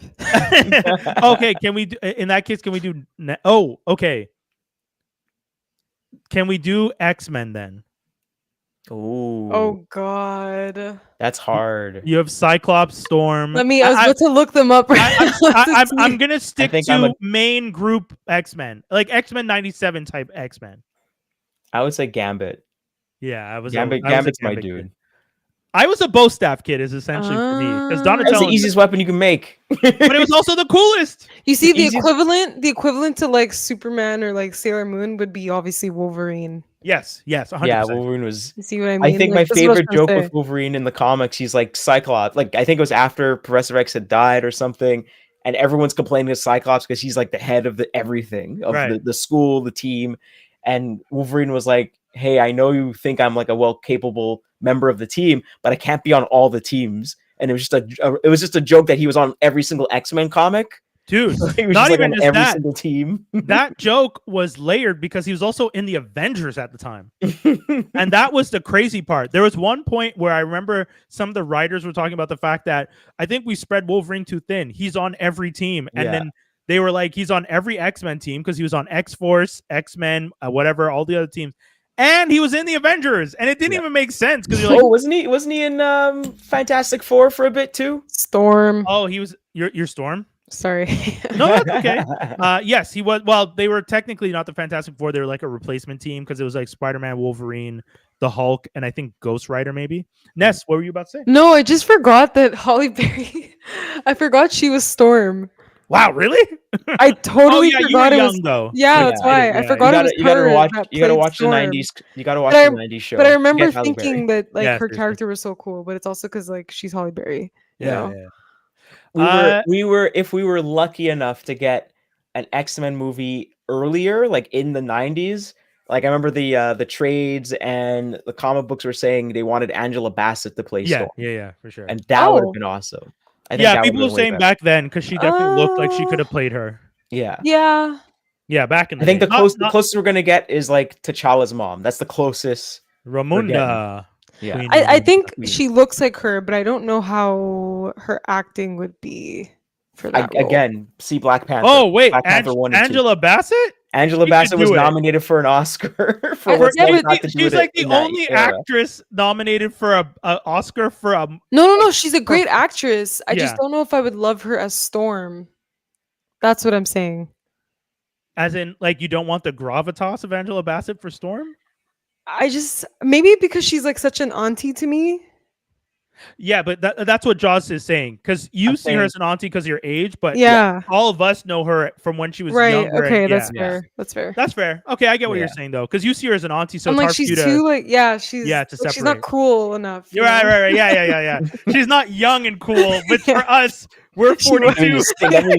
Okay, can we do, in that case? Can we do? Oh, okay. Can we do X-Men then? Ooh, Oh God. that's hard. You have Cyclops, Storm. I was about to look them up. I'm gonna stick think to I'm a- main group X-Men, like X-Men '97 type X-Men. I would say Gambit. Yeah, I was Gambit's my Gambit dude. kid. I was a bow staff kid, is essentially for me, because Ah. That's the Donatello, easiest weapon you can make. but it was also the coolest. You see, the easiest- equivalent to like Superman or like Sailor Moon would be obviously Wolverine. Yes, 100%. Yeah, Wolverine was. You see what I mean? I think Like, my that's what I was favorite trying to joke say. with Wolverine in the comics, he's like Cyclops. Like I think it was after Professor X had died or something, and everyone's complaining to Cyclops because he's like the head of the everything of Right. the school, the team, and Wolverine was like, "Hey, I know you think I'm like a well capable member of the team, but I can't be on all the teams." And it was just a joke that he was on every single X-Men comic. Dude, He was not just, like, even on just every that. single team. That joke was layered because he was also in the Avengers at the time. And that was the crazy part. There was one point where I remember some of the writers were talking about the fact that I think we spread Wolverine too thin. He's on every team. And Yeah. then they were like, he's on every X-Men team because he was on X-Force, X-Men, whatever, all the other teams. And he was in the Avengers. And it didn't Yeah. even make sense because you're like, Oh, wasn't he in Fantastic Four for a bit too? Storm. oh, he was your Storm? Sorry. No, that's okay. Yes, he was. Well, they were technically not the Fantastic Four. They were like a replacement team because it was like Spider-Man, Wolverine, the Hulk, and I think Ghost Rider maybe. Ness, what were you about to say? No, I just forgot that Holly Berry. I forgot she was Storm. Wow, really? I totally you were forgot it was. young though. Yeah, When that's you did why it, I yeah. forgot it was her. You gotta that watch the played '90s. Storm. You gotta watch But the '90s show. But I to remember get Halle thinking Berry. that like Yeah, her seriously. character was so cool, but it's also because like she's Holly Berry. You know? we were if we were lucky enough to get an X-Men movie earlier, like in the '90s. Like I remember the trades and the comic books were saying they wanted Angela Bassett to play Storm, yeah, for sure. and that would have Oh. been awesome. I think Yeah, that people were would've been way saying better. back then because she definitely looked like she could have played her. Yeah. Yeah. Yeah, back in the I think day. the closest we're gonna get is like T'Challa's mom. That's the closest. Ramunda. Yeah. Queen I Ramunda. think Queen. she looks like her, but I don't know how her acting would be for that role. Again, see Black Panther. Oh wait, Black Panther 1 and 2. Angela Bassett? Angela She Bassett could was do it. nominated for an Oscar for I- what's yeah, like but not to do She's it like the in that only era. actress nominated for a Oscar for a. No, she's a great actress. I just Yeah. don't know if I would love her as Storm. That's what I'm saying. As in, like, you don't want the gravitas of Angela Bassett for Storm? I just maybe because she's like such an auntie to me. Yeah, but that's what Jaws is saying. Because you I'm see her saying- as an auntie because of your age, but Yeah. all of us know her from when she was Right. younger. Okay, and, that's yeah. fair. That's fair. That's fair. Okay, I get what Yeah. you're saying though, because you see her as an auntie, so I'm it's like hard for you she's to. too like she's Yeah, to like, she's not separate. cool enough. you You're know? right. Yeah. She's not young and cool, but for us, we're I'm gonna 42.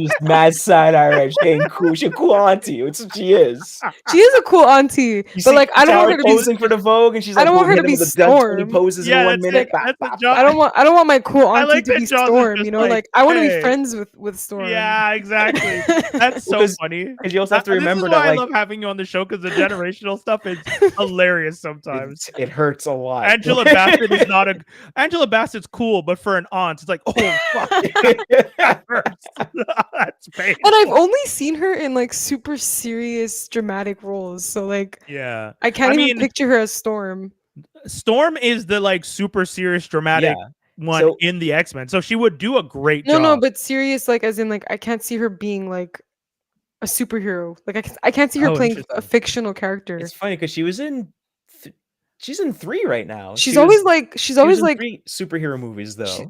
just mad side eye right. She ain't cool. She's a cool auntie. It's what she is. She is a cool auntie, You but see like I don't want her to be. posing for the Vogue, and she's I like, don't want her to hitting be with the done 20 Storm. poses Yeah, in 1 that's minute. it. That's what Jaws. I don't want my cool I auntie like to that be Jaws is Storm. just You know, like, like I want to hey. be friends with Storm. Yeah, exactly. That's so Because- funny. Because you also have to remember this is why that, like, I love having you on the show because the generational stuff is hilarious sometimes. it hurts a lot. Angela Bassett is not a. Angela Bassett's cool, but for an aunt, it's like, oh fuck, that hurts. That's painful. And I've only seen her in like super serious dramatic roles, so like Yeah, I can't I even mean- picture her as Storm. Storm is the like super serious dramatic Yeah. one So- in the X-Men, so she would do a great No, job. but serious, like as in like I can't see her being like a superhero. Like I can't see her Oh, playing a interesting. fictional character. It's funny because she's in 3 right now. She's She always was- like she's she was always in like 3 superhero movies though. She-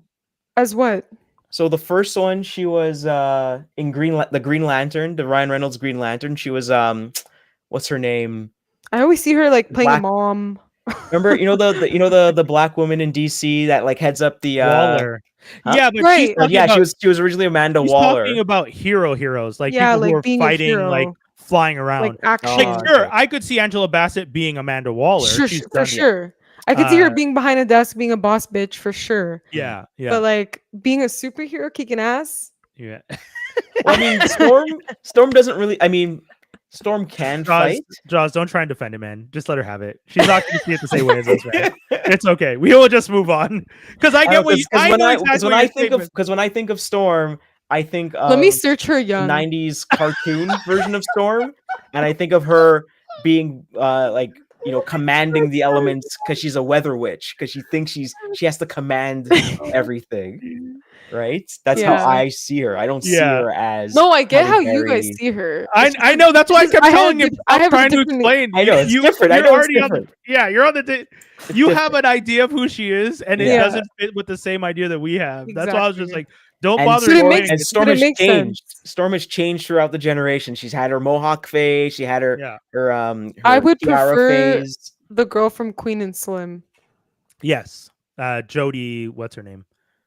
as what? So the first one, she was in the Green Lantern, the Ryan Reynolds Green Lantern. She was what's her name? I always see her like playing a Black- mom. Remember, the black woman in DC that like heads up the Waller. huh? Yeah, but Right. she's talking yeah, about, she was originally Amanda she's Waller. talking about heroes, like Yeah, people like who are being a fighting, hero. like flying around. Like action. Like, Oh, sure, okay. I could see Angela Bassett being Amanda Waller. Sure, She's for done- sure. I could see her Uh, being behind a desk being a boss bitch for sure. Yeah, But like being a superhero kicking ass. yeah. Well, I mean, Storm doesn't really. I mean, Storm can Jaws, fight. Jaws, don't try and defend it, man. Just let her have it. She's not going to see it the same way as us, right? It's okay. We will just move on because I get what you. I know exactly what you're saying. Because when I think of Storm, I think of Let me search her the young. 90s cartoon version of Storm, and I think of her being like, you know, commanding the elements because she's a weather witch, because she thinks she has to command everything. Right? That's how Yeah. I see her. I don't see Yeah. her as No, I get Halle how you guys Berry. see her. I know. That's why I kept telling him. I I'm have a trying to different- explain. I know, it's different. I You're know it's already on the. different. Yeah, you're on the. You have different. an idea of who she is, and it Yeah. doesn't fit with the same idea that we have. That's why I was just Exactly. like, don't And bother. But it explaining makes- And it. Storm but it has makes changed. sense. Storm has changed throughout the generation. She's had her mohawk phase. She had her Yeah. her I would tiara prefer phase. the girl from Queen and Slim. Yes. Jodie. What's her name?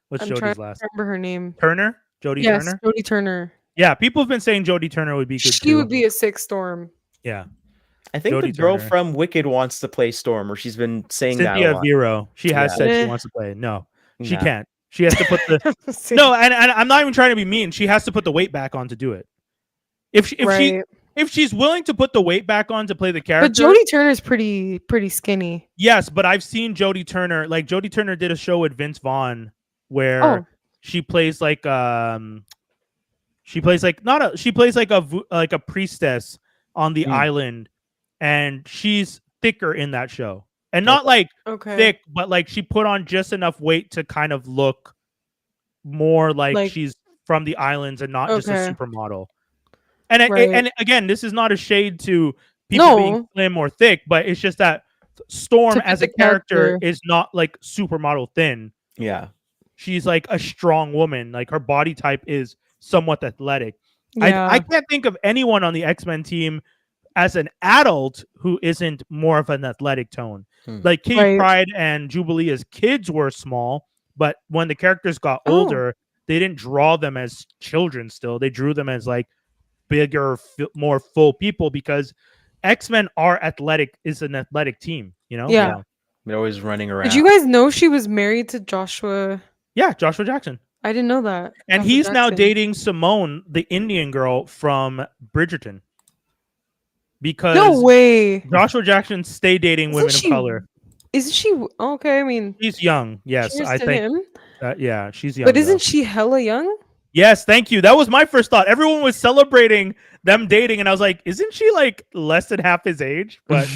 What's I'm trying Jodie's to last? remember her name. Turner. Jodie Yes, Turner. Jodie Turner. Yeah, people have been saying Jodie Turner would be good She too. would be a sick Storm. Yeah. I think the Jodie girl Turner. from Wicked wants to play Storm, or she's been saying that a Cynthia lot. Vero. She has Yeah. said she Eh. wants to play. No, she Nah. can't. She has to put the no, and I'm not even trying to be mean. She has to put the weight back on to do it. If she's willing to put the weight back on to play the But character, Jodie Turner's pretty skinny. yes. But I've seen Jodie Turner. Like Jodie Turner did a show with Vince Vaughn where Oh. she plays like she plays like a priestess on the Hmm. island, and she's thicker in that show, and not like Okay. thick, but like she put on just enough weight to kind of look more like she's from the islands and not just a Okay. supermodel. And Right. and again, this is not a shade to people being No. slim or thick, but it's just that Storm To fit as a the character character. is not like supermodel thin. Yeah. She's like a strong woman. Like her body type is somewhat athletic. I Yeah. can't think of anyone on the X-Men team as an adult who isn't more of an athletic tone. Hmm. Like Kitty Right. Pryde and Jubilee as kids were small, but when the characters got Oh. older, they didn't draw them as children still. They drew them as like bigger, more full people because X-Men is an athletic team, you know? Yeah. They're always running around. Did you guys know she was married to Joshua? Yeah, Joshua Jackson. I didn't know that. And Joshua he's now Jackson. dating Simone, the Indian girl from Bridgerton. Because No way. Joshua Jackson stay dating women of color. Isn't she okay? I mean, She's young. Yes, cheers I to think. him. Yeah, she's young. But isn't though. she hella young? Yes, thank you. That was my first thought. Everyone was celebrating them dating, and I was like, "Isn't she like less than half his age?" But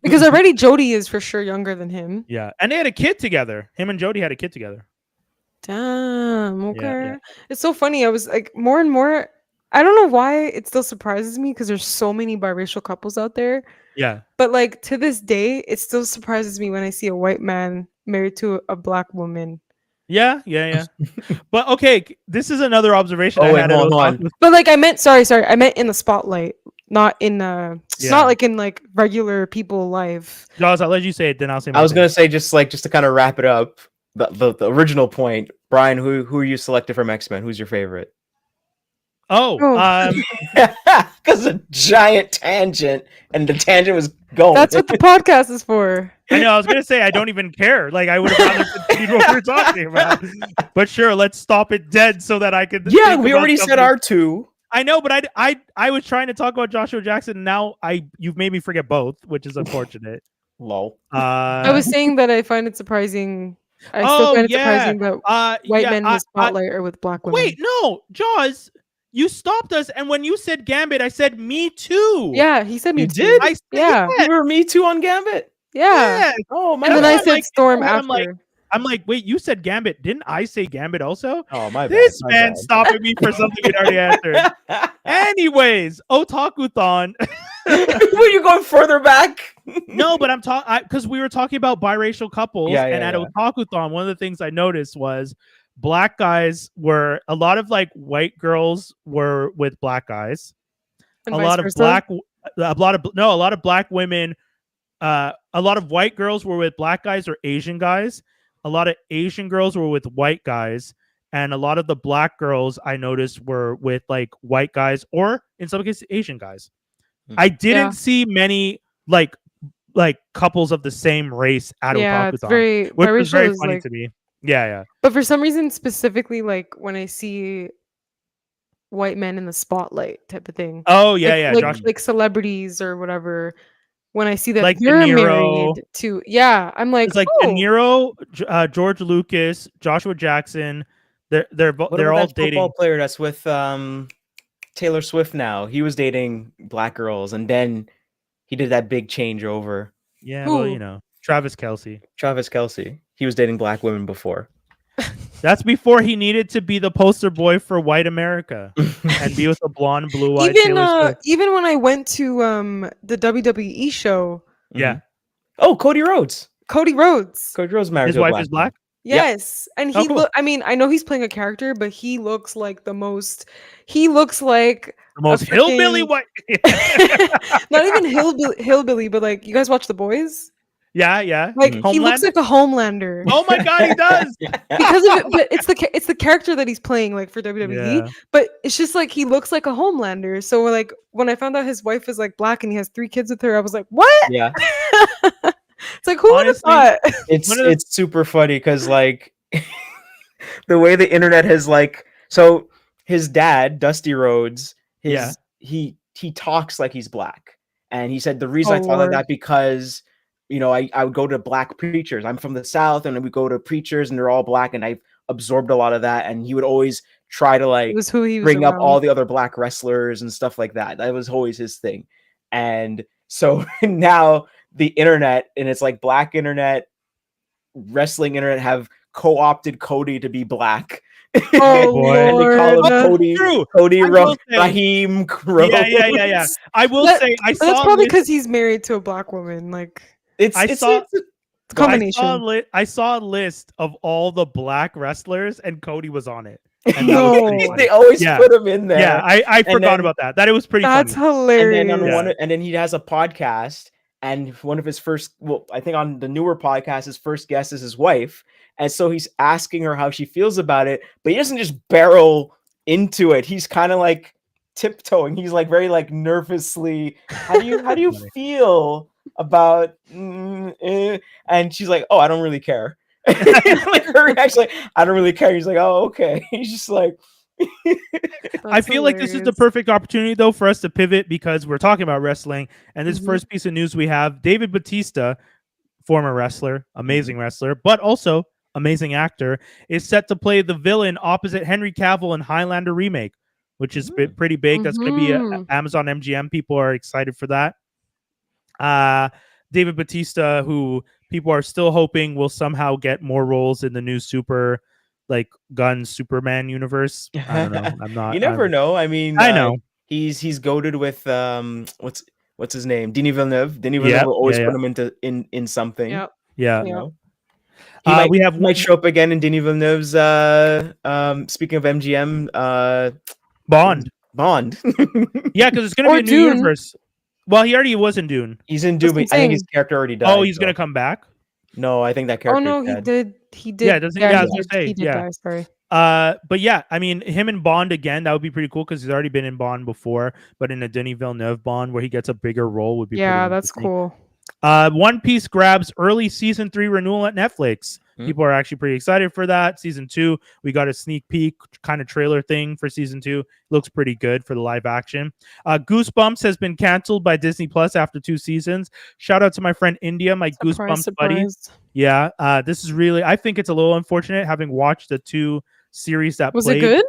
Because already Jodie is for sure younger than him. yeah, and they had a kid together. Him and Jodie had a kid together. Damn. Okay. yeah. It's so funny. I was like, more and more. I don't know why it still surprises me because there's so many biracial couples out there. Yeah, But like to this day, it still surprises me when I see a white man married to a black woman. yeah. But okay, this is another observation Oh, I wait, had. hold on. But like I meant, sorry, I meant in the spotlight, not in Yeah. not like in like regular people life. Jaws, I'll let you say it, then I'll say. I was gonna say just to kind of wrap it up, the original point. Brian, who are you selected from X-Men? Who's your favorite? Oh, Because a giant tangent, and the tangent was going. That's what the podcast is for. I know. I was gonna say I don't even care. Like I would have rather continued what we were talking about. But sure, let's stop it dead so that I could. Yeah, think we about already said something. our two. I know, but I was trying to talk about Joshua Jackson. And now you've made me forget both, which is unfortunate. Lol. I was saying that I find it surprising. I still find it surprising that white men in the spotlight are with black women. Wait, no, Jaws, you stopped us, and when you said Gambit, I said me too. Yeah, he said me You too. did? I said, Yeah. You were Me Too on Gambit. Yeah. yes. Oh my And then bad. I I'm said like- Storm I'm after. like- I'm like, wait, you said Gambit. Didn't I say Gambit also? Oh my bad. This my man bad. stopping me for something he'd already answered. Anyways, Otakuthon. Were you going further back? No, but I'm talking because we were talking about biracial couples, Yeah, and yeah, at yeah. Otakuthon, one of the things I noticed was black guys were a lot of like white girls were with black guys, And a vice lot of versa. a lot of black women, a lot of white girls were with black guys or Asian guys, a lot of Asian girls were with white guys, and a lot of the black girls I noticed were with like white guys or in some cases Asian guys. I didn't Yeah. see many like couples of the same race at Yeah, it's Otakuthon, very which was biracial very is, funny like- to me. Yeah. But for some reason, specifically, like when I see white men in the spotlight type of thing. Oh yeah, like, Josh. like celebrities or whatever. when I see that Like De you're Niro. married to, yeah, I'm like, It's like De oh, Niro, George Lucas, Joshua Jackson. They're What they're about all that football dating. player that's with Taylor Swift now? He was dating black girls, and then he did that big changeover. Yeah, well, who? Travis Kelce. Travis Kelce. He was dating black women before. That's before he needed to be the poster boy for white America and be with a blonde, blue-eyed Even Taylor Swift. even when I went to the WWE show, Yeah. Oh, Cody Rhodes. Cody Rhodes. Cody Rhodes married His to a wife black is black. Yep. Yes, and Oh, he cool. I mean, I know he's playing a character, but he looks like the most. He looks like The most a hillbilly freaking- white. not even hillbilly, but like you guys watch The Boys. Yeah. Like he looks Homelander? like a Homelander Oh my god, he does. because of it. But it's the character that he's playing like for WWE. Yeah. But it's just like he looks like a Homelander. So like when I found out his wife is like black and he has 3 kids with her, I was like, what? Yeah. It's like who would have Honestly, thought? It's super funny because like the way the internet has like, so his dad Dusty Rhodes, he talks like he's black, and he said the reason I thought Lord. that because I would go to black preachers. I'm from the South, and we go to preachers, and they're all black, and I absorbed a lot of that. And he would always try to like It was who he was bring up around. all the other black wrestlers and stuff like that. That was always his thing. And so now the internet, and it's like black internet, wrestling internet, have co-opted Cody to be black. Oh, Boy. And they call him Lord. Cody. True. Cody I will say- Raheem Rhodes. Yeah. I will That- say I But saw. that's a probably list- because he's married to a black woman. Like It's I it's, saw- it's it's a combination. I saw a list of all the black wrestlers, and Cody was on it. And No. that was pretty funny. they always Yeah. put him in there. Yeah, I forgot then- about that. That it was pretty That's funny. hilarious. And then Yeah. and then he has a podcast, and one of his first, well, I think on the newer podcast, his first guest is his wife, and so he's asking her how she feels about it, but he doesn't just barrel into it. He's kind of like tiptoeing. He's like very like nervously. How do you feel about? And she's like, oh, I don't really care. Like her reaction, like, I don't really care. He's like, oh, okay. He's just like. I feel like this is the hilarious. perfect opportunity, though, for us to pivot because we're talking about wrestling. And this Mhm. first piece of news we have David Bautista, former wrestler, amazing wrestler, but also amazing actor, is set to play the villain opposite Henry Cavill in Highlander remake, which is pretty big. That's going to be Mhm. Amazon MGM. People are excited for that. David Bautista, who people are still hoping will somehow get more roles in the new super like gun Superman universe. I don't know. I'm not. You never know. I mean, I know. He's goated with what's his name? Denis Villeneuve. Denis Villeneuve will always put him in something. Yep. Yeah. You Yeah. know? He We have might show up again in Denis Villeneuve's speaking of MGM Bond. Bond. Yeah, because it's gonna be Or a new Dune. universe. Well, he already was in Dune. He's in That's Doom. I insane. think his character already died. Oh, he's gonna come back. No, I think that Oh character. no, he did. He did. Yeah, doesn't- yeah, I was gonna say, he did yeah. die. Sorry. But yeah, I mean, him and Bond again, that would be pretty cool because he's already been in Bond before. But in a Denis Villeneuve Bond where he gets a bigger role would be Yeah, pretty that's interesting. cool. One Piece grabs early season 3 renewal at Netflix. Hmm. People are actually pretty excited for that. Season 2, we got a sneak peek kind of trailer thing for season 2. Looks pretty good for the live action. Goosebumps has been canceled by Disney Plus after 2 seasons. Shout out to my friend India, my Surprise, Goosebumps buddy. surprise. Yeah, this is really, I think it's a little unfortunate having watched the 2 series that Was played. it good?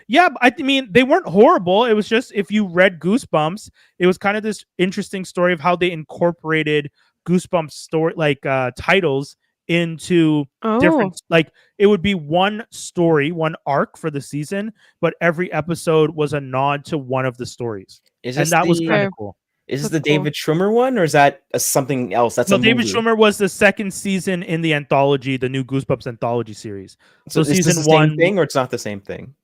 Yeah, I mean, they weren't horrible. It was just, if you read Goosebumps, it was kind of this interesting story of how they incorporated Goosebumps story, like titles into Oh, different, like it would be one story, one arc for the season, but every episode was a nod to one of the stories. Is And this that was the- kind Okay. of cool. Is this That's the cool. David Schwimmer one, or is that something else? That's So a David movie. Schwimmer was the second season in the anthology, the new Goosebumps anthology series. So So is this season the same 1 thing, or it's not the same thing?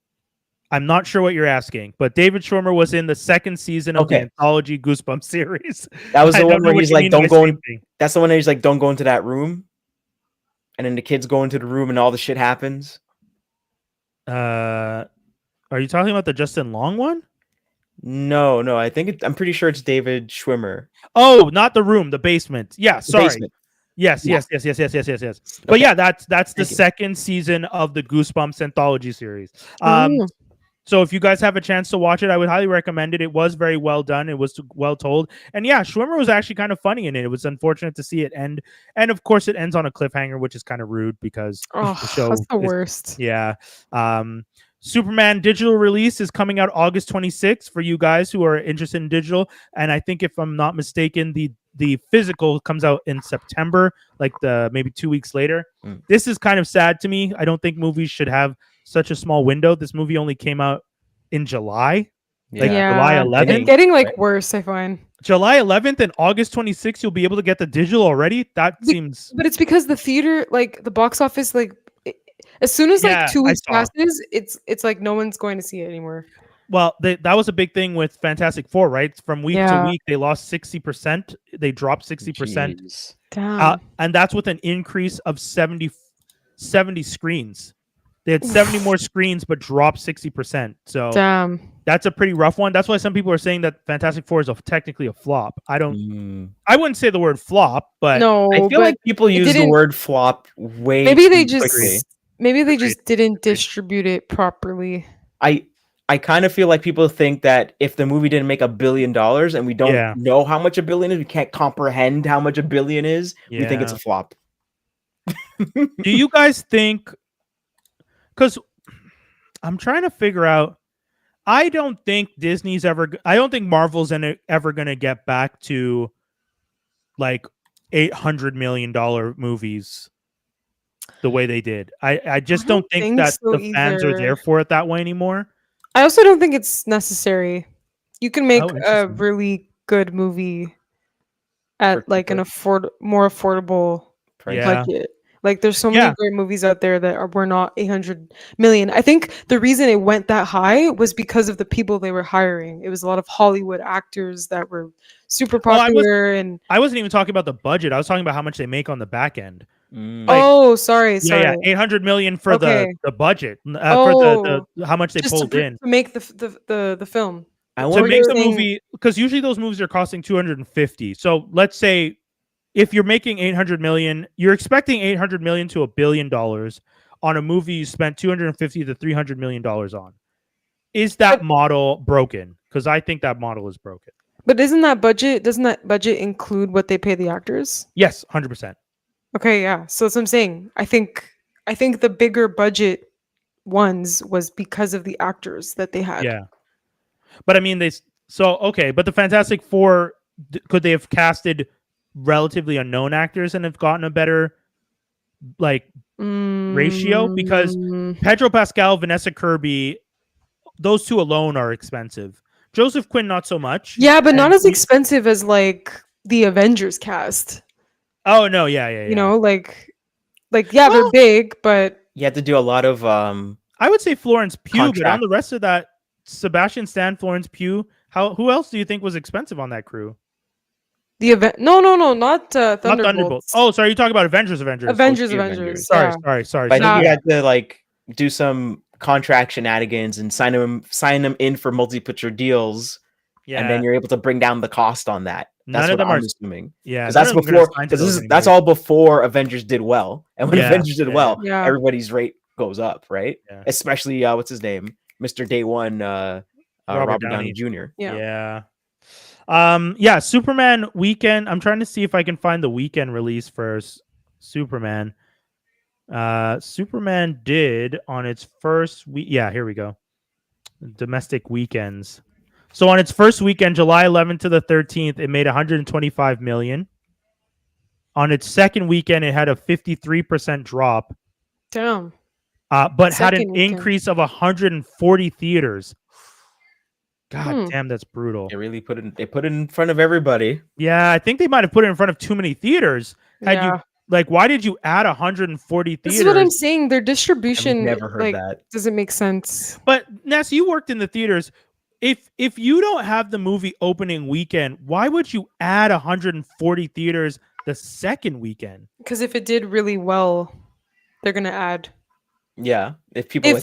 I'm not sure what you're asking, but David Schwimmer was in the second season of the Okay. anthology Goosebumps series. That was I the don't one know where what he's you like, mean by "Don't go in." same thing. That's the one where he's like, "Don't go into that room," and then the kids go into the room, and all the shit happens. Are you talking about the Justin Long one? No, I think I'm pretty sure it's David Schwimmer. Oh, not the room, the basement. Yeah, The sorry. basement. Yes. Yeah. But Okay. yeah, that's the Thank you. second season of the Goosebumps anthology series. Oh. So if you guys have a chance to watch it, I would highly recommend it. It was very well done. It was well told. And yeah, Schwimmer was actually kind of funny in it. It was unfortunate to see it end. And of course, it ends on a cliffhanger, which is kind of rude because Oh, the show that's the is, worst. yeah. Superman digital release is coming out August 26th for you guys who are interested in digital. And I think if I'm not mistaken, the physical comes out in September, like maybe 2 weeks later. This is kind of sad to me. I don't think movies should have such a small window. This movie only came out in July, July 11th. It's getting like worse, I find. July 11th and August 26th, you'll be able to get the digital already. That seems. But it's because the theater, like the box office, like as soon as like 2 weeks passes, it's like no one's going to see it anymore. Well, that was a big thing with Fantastic Four, right? From week to week, they lost 60%. They dropped 60%. Damn. And that's with an increase of 70 screens. They had 70 more screens, but dropped 60%. So damn, that's a pretty rough one. That's why some people are saying that Fantastic Four is technically a flop. I wouldn't say the word flop, but no, I feel like people use the word flop way. Maybe they just didn't distribute it properly. I kind of feel like people think that if the movie didn't make $1 billion and we don't know how much $1 billion is, we can't comprehend how much $1 billion is, we think it's a flop. Do you guys think? Because I'm trying to figure out. I don't think Marvel's ever going to get back to like $800 million movies the way they did. I just don't think that so the fans are there for it that way anymore. I also don't think it's necessary. You can make a really good movie at like an more affordable budget. Like there's so many great movies out there that were not 800 million. I think the reason it went that high was because of the people they were hiring. It was a lot of Hollywood actors that were super popular. And I wasn't even talking about the budget. I was talking about how much they make on the back end. Like, sorry. Yeah, 800 million for the budget for the how much they pulled in to make the film. To make the movie, because usually those movies are costing 250. So let's say if you're making 800 million, you're expecting 800 million to $1 billion on a movie you spent 250 to $300 million on. Is that model broken? Because I think that model is broken. But doesn't that budget include what they pay the actors? Yes, 100%. Okay, yeah. So that's what I'm saying. I think the bigger budget ones was because of the actors that they had. Yeah. But I mean, but the Fantastic Four, could they have casted relatively unknown actors and have gotten a better ratio? Because Pedro Pascal, Vanessa Kirby, those two alone are expensive. Joseph Quinn, not so much. Yeah, but not as expensive as like the Avengers cast. Oh no, yeah. You know, they're big, but you have to do a lot of I would say Florence Pugh, but on the rest of that, Sebastian Stan, Florence Pugh. Who else do you think was expensive on that crew? No, not Thunderbolts. Not Thunderbolts. Oh, sorry, you talking about Avengers. Avengers. Sorry. But I think you had to like do some contract shenanigans and sign them in for multi-picture deals. Yeah. And then you're able to bring down the cost on that. That's what I'm assuming. Yeah. That's all before Avengers did well. And when Avengers did well, everybody's rate goes up, right? Yeah. Especially what's his name? Mr. Day One, Robert Downey Jr. Yeah. Superman weekend. I'm trying to see if I can find the weekend release for Superman. Superman did on its first week. Yeah, here we go. Domestic weekends. So on its first weekend, July 11th to the 13th, it made 125 million. On its second weekend, it had a 53% drop. Damn. But had an increase of 140 theaters. God damn, that's brutal. They really put it in front of everybody. Yeah, I think they might have put it in front of too many theaters. Why did you add 140 theaters? This is what I'm saying. Their distribution never heard that. Doesn't make sense. But Ness, you worked in the theaters. If you don't have the movie opening weekend, why would you add 140 theaters the second weekend? Because if it did really well, they're gonna add. Yeah, if people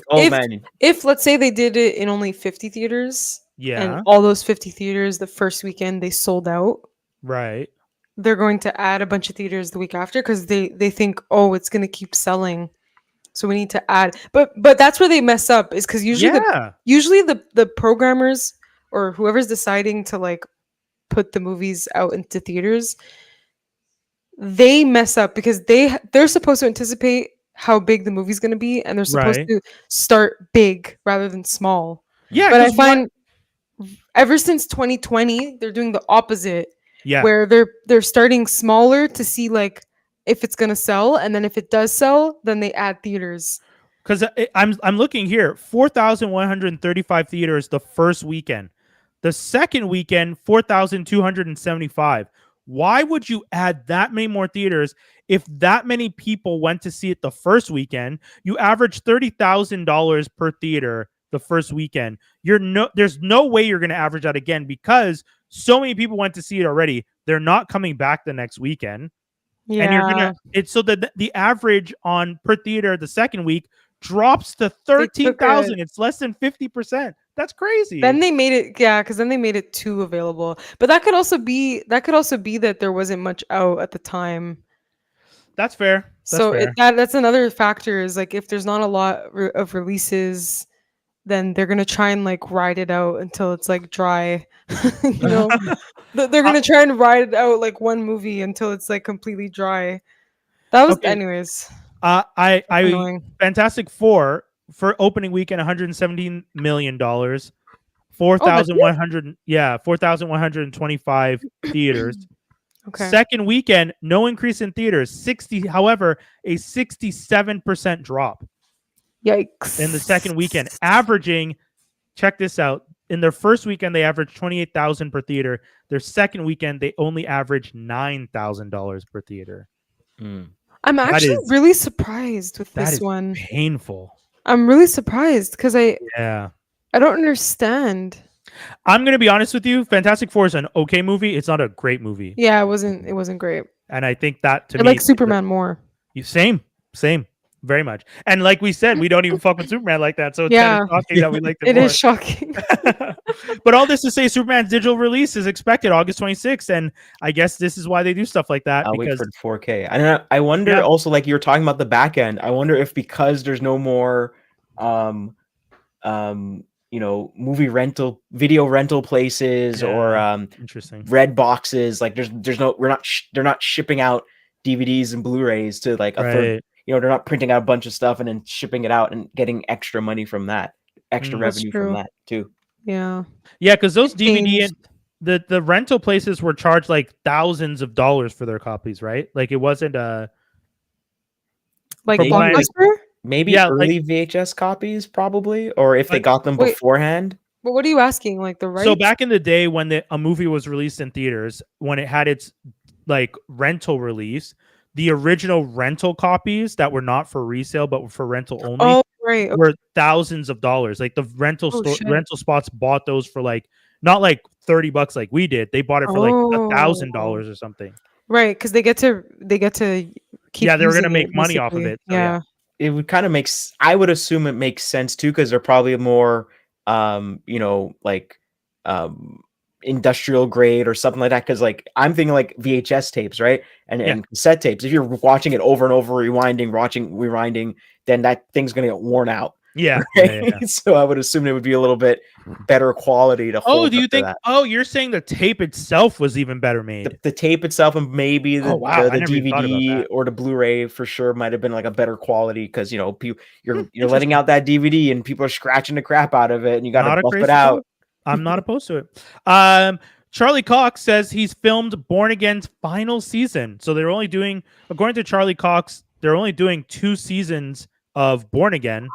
if let's say they did it in only 50 theaters, and all those 50 theaters the first weekend they sold out, right? They're going to add a bunch of theaters the week after because they think, oh, it's gonna keep selling. So we need to add, but that's where they mess up, is because usually the programmers or whoever's deciding to like put the movies out into theaters, they mess up because they're supposed to anticipate how big the movie's going to be, and they're supposed Right. to start big rather than small. Yeah, But I because find ever since 2020 they're doing the opposite, yeah, where they're starting smaller to see like if it's going to sell, and then if it does sell, then they add theaters. because I'm looking here, 4,135 theaters the first weekend. The second weekend, 4,275. Why would you add that many more theaters if that many people went to see it the first weekend? You average $30,000 per theater the first weekend. There's no way you're going to average that again because so many people went to see it already. They're not coming back the next weekend. Yeah. And you're gonna so the average on per theater the second week drops to 13,000. It's less than 50%. That's crazy. Then they made it, yeah, because then they made it too available. But that could also be that there wasn't much out at the time. That's fair. So that's another factor, is like if there's not a lot of releases, then they're gonna try and like ride it out until it's like dry. You know, they're gonna try and ride it out like one movie until it's like completely dry. That was, anyways. Fantastic Four for opening weekend, $117 million, 4,125 theaters. Okay. Second weekend, no increase in theaters, however, a 67% drop. Yikes. In the second weekend, averaging, check this out, in their first weekend, they averaged $28,000 per theater. Their second weekend, they only averaged $9,000 per theater. I'm actually really surprised with this one. Painful. I'm really surprised because I don't understand. I'm gonna be honest with you. Fantastic Four is an okay movie. It's not a great movie. Yeah, it wasn't great. And I think that to me, I like Superman more. Same, very much. And like we said, we don't even fuck with Superman like that. So it's kind of shocking that we like it more. It is shocking. But all this to say, Superman's digital release is expected August 26th, and I guess this is why they do stuff like that. I'll wait for the 4K. I wonder also, like you were talking about the back end. I wonder if because there's no more, video rental places or interesting red boxes. Like there's no, they're not shipping out DVDs and Blu-rays to like a third. They're not printing out a bunch of stuff and then shipping it out and getting extra money from that, extra revenue from that too. Yeah, because those DVD and the rental places were charged like thousands of dollars for their copies, right? Like it wasn't like Blockbuster. Maybe early VHS copies, probably, or if they got them beforehand. But what are you asking? Like the rights? So back in the day when a movie was released in theaters, when it had its like rental release, the original rental copies that were not for resale but were for rental only were thousands of dollars. Like the rental spots bought those for like not like $30 like we did. They bought it for like $1,000 or something. Right, because they get to keep. Yeah, they were gonna make money off of it. So it would kind of I would assume it makes sense too, because they're probably more industrial grade or something like that, because like I'm thinking like VHS tapes, right? And cassette tapes. If you're watching it over and over, rewinding, then that thing's gonna get worn out. Right? So I would assume it would be a little bit better quality to hold. Do you think that. You're saying the tape itself was even better made? The tape itself, and maybe the DVD or the Blu-ray for sure might have been like a better quality, because you're letting out that DVD and people are scratching the crap out of it, and you got to buff it out. I'm not opposed to it. Charlie Cox says he's filmed Born Again's final season. So they're only doing, according to Charlie Cox, they're only doing 2 seasons of Born Again,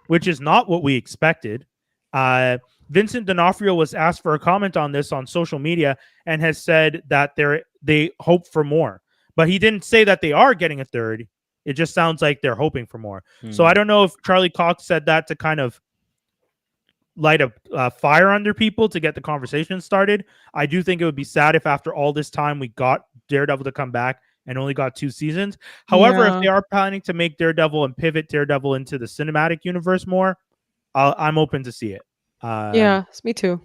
which is not what we expected. Vincent D'Onofrio was asked for a comment on this on social media and has said that they hope for more. But he didn't say that they are getting a third. It just sounds like they're hoping for more. So I don't know if Charlie Cox said that to kind of light a fire under people to get the conversation started. I do think it would be sad if after all this time we got Daredevil to come back and only got 2 seasons. However, if they are planning to make Daredevil and pivot Daredevil into the cinematic universe more, I'm open to see it. Me too.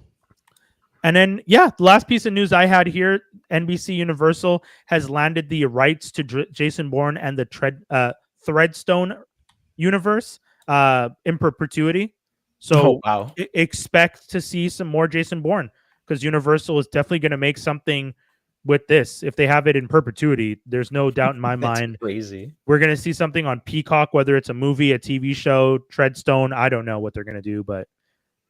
And then, the last piece of news I had here, NBC Universal has landed the rights to Jason Bourne and the Threadstone universe in perpetuity. Oh So wow. expect to see some more Jason Bourne, because Universal is definitely going to make something with this. If they have it in perpetuity, there's no doubt in my That's mind crazy. we're going to see something on Peacock, whether it's a movie, a TV show, Treadstone. I don't know what they're going to do, but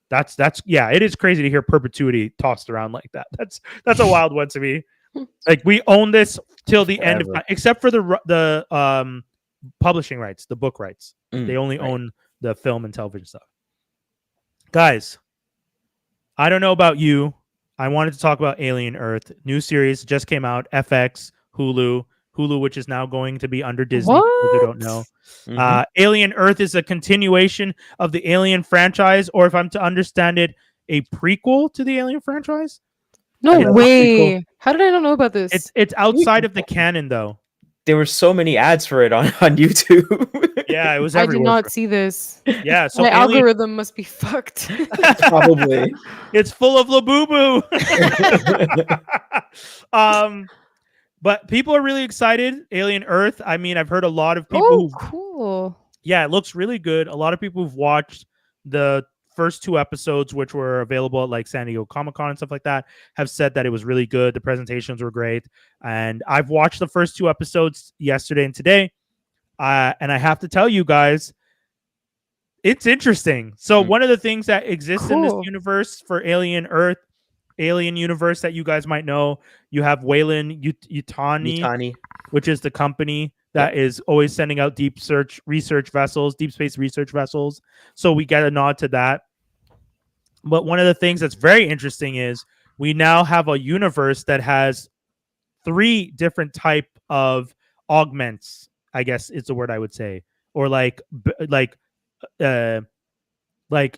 that's yeah, it is crazy to hear perpetuity tossed around like that. That's a wild one to me. Like, we own this till the end of Forever. time, except for the publishing rights, the book rights. They only right. own the film and television stuff. Guys, I don't know about you. I wanted to talk about Alien Earth. New series just came out. FX, Hulu, which is now going to be under Disney. For those who don't know. Mhm. Alien Earth is a continuation of the Alien franchise, or if I'm to understand it, a prequel to the Alien franchise. No Yeah, way. How did I not know about this? It's outside of the canon, though. There were so many ads for it on YouTube. Yeah, it was I did everywhere. not see this. Yeah, so My Alien, algorithm must be fucked. Probably. it's full of Labubu. But people are really excited. Alien Earth. I mean, I've heard a lot of people. Oh, cool. Yeah, it looks really good. A lot of people who've watched the first 2 episodes, which were available at like San Diego Comic-Con and stuff like that, have said that it was really good. The presentations were great. And I've watched the first 2 episodes yesterday and today. And I have to tell you guys, it's interesting. So one of the things that exists in this Cool. universe for Alien universe that you guys might know, you have Weyland Yutani, Yutani. which is the company that is always sending out deep space research vessels. So we get a nod to that. But one of the things that's very interesting is we now have a universe that has 3 different type of augments, I guess it's the word I would say, or like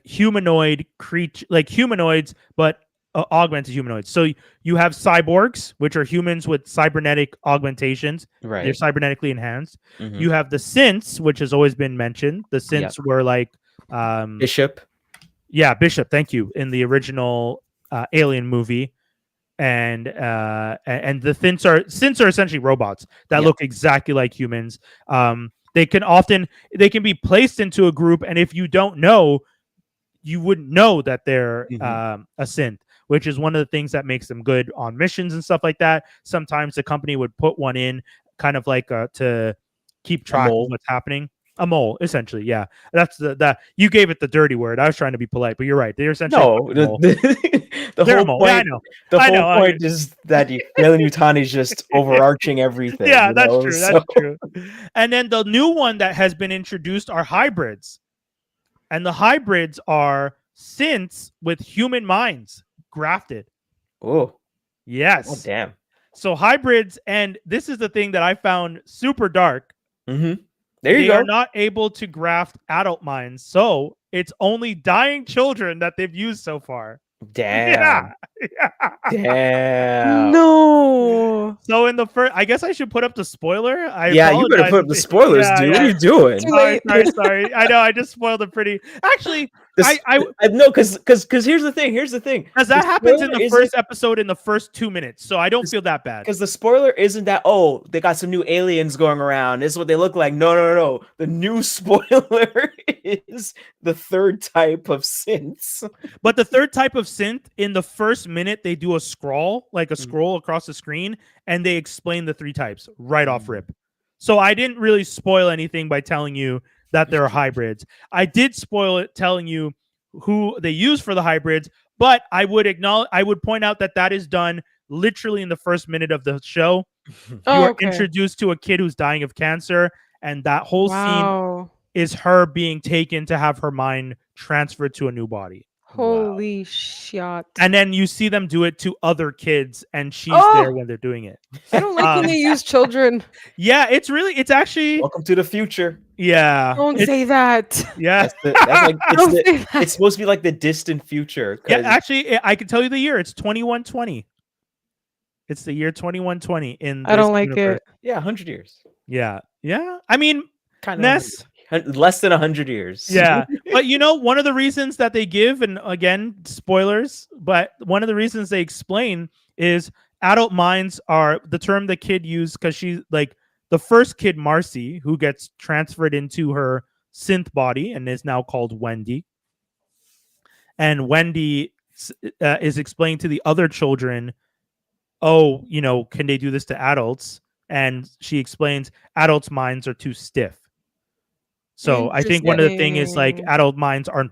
humanoid creature, like humanoids, but augmented humanoids. So you have cyborgs, which are humans with cybernetic augmentations. Right. They're cybernetically enhanced. Mhm. You have the synths, which has always been mentioned. The synths were like Bishop. Yeah, Bishop. Thank you. In the original Alien movie. And the synths are essentially robots that look exactly like humans. They can be placed into a group, and if you don't know, you wouldn't know that they're a synth, which is one of the things that makes them good on missions and stuff like that. Sometimes the company would put one in, kind of like to keep track of what's happening. A mole, essentially. Yeah, that's that. You gave it the dirty word. I was trying to be polite, but you're right. They're essentially the they're whole a mole. point. Yeah, I know. The I whole know. point is that Alien Yutani is just overarching everything. Yeah, that's true. So... That's true. And then the new one that has been introduced are hybrids, and the hybrids are synths with human minds grafted. Oh, yes. Oh, damn. So hybrids, and this is the thing that I found super dark. Mm-hmm. There you they go. are not able to graft adult minds, so it's only dying children that they've used so far. Damn. Yeah. Damn. No. So in the first, I guess I should put up the spoiler. You better put up the spoilers, dude. What are you doing? Sorry. I know I just spoiled it pretty. Actually, I no, because here's the thing. Because that happens in the first episode in the first 2 minutes, so I don't feel that bad. Because the spoiler isn't that they got some new aliens going around. This is what they look like. No. The new spoiler is the 3rd type of synths. But the 3rd type of synth, in the first minute, they do a scroll across the screen, and they explain the 3 types right off rip. So I didn't really spoil anything by telling you that there are hybrids. I did spoil it telling you who they use for the hybrids, but I would point out that is done literally in the first minute of the show. You are introduced to a kid who's dying of cancer, and that whole scene is her being taken to have her mind transferred to a new body. Holy shit. And then you see them do it to other kids, and she's there when they're doing it. I don't like when they use children. Yeah, it's actually welcome to the future. Yeah. Don't say that. Yeah. It's supposed to be like the distant future. Yeah, actually, I can tell you the year. It's 2120. It's the year 2120 in I don't like universe. it. Yeah, 100 years. Yeah. I mean, kind of less than 100 years. Yeah. But one of the reasons that they give, and again, spoilers, but one of the reasons they explain is adult minds are the term the kid used, because she's like the first kid, Marcy, who gets transferred into her synth body and is now called Wendy. And Wendy is explaining to the other children, oh, can they do this to adults? And she explains adults' minds are too stiff. So I think one of the things is like adult minds aren't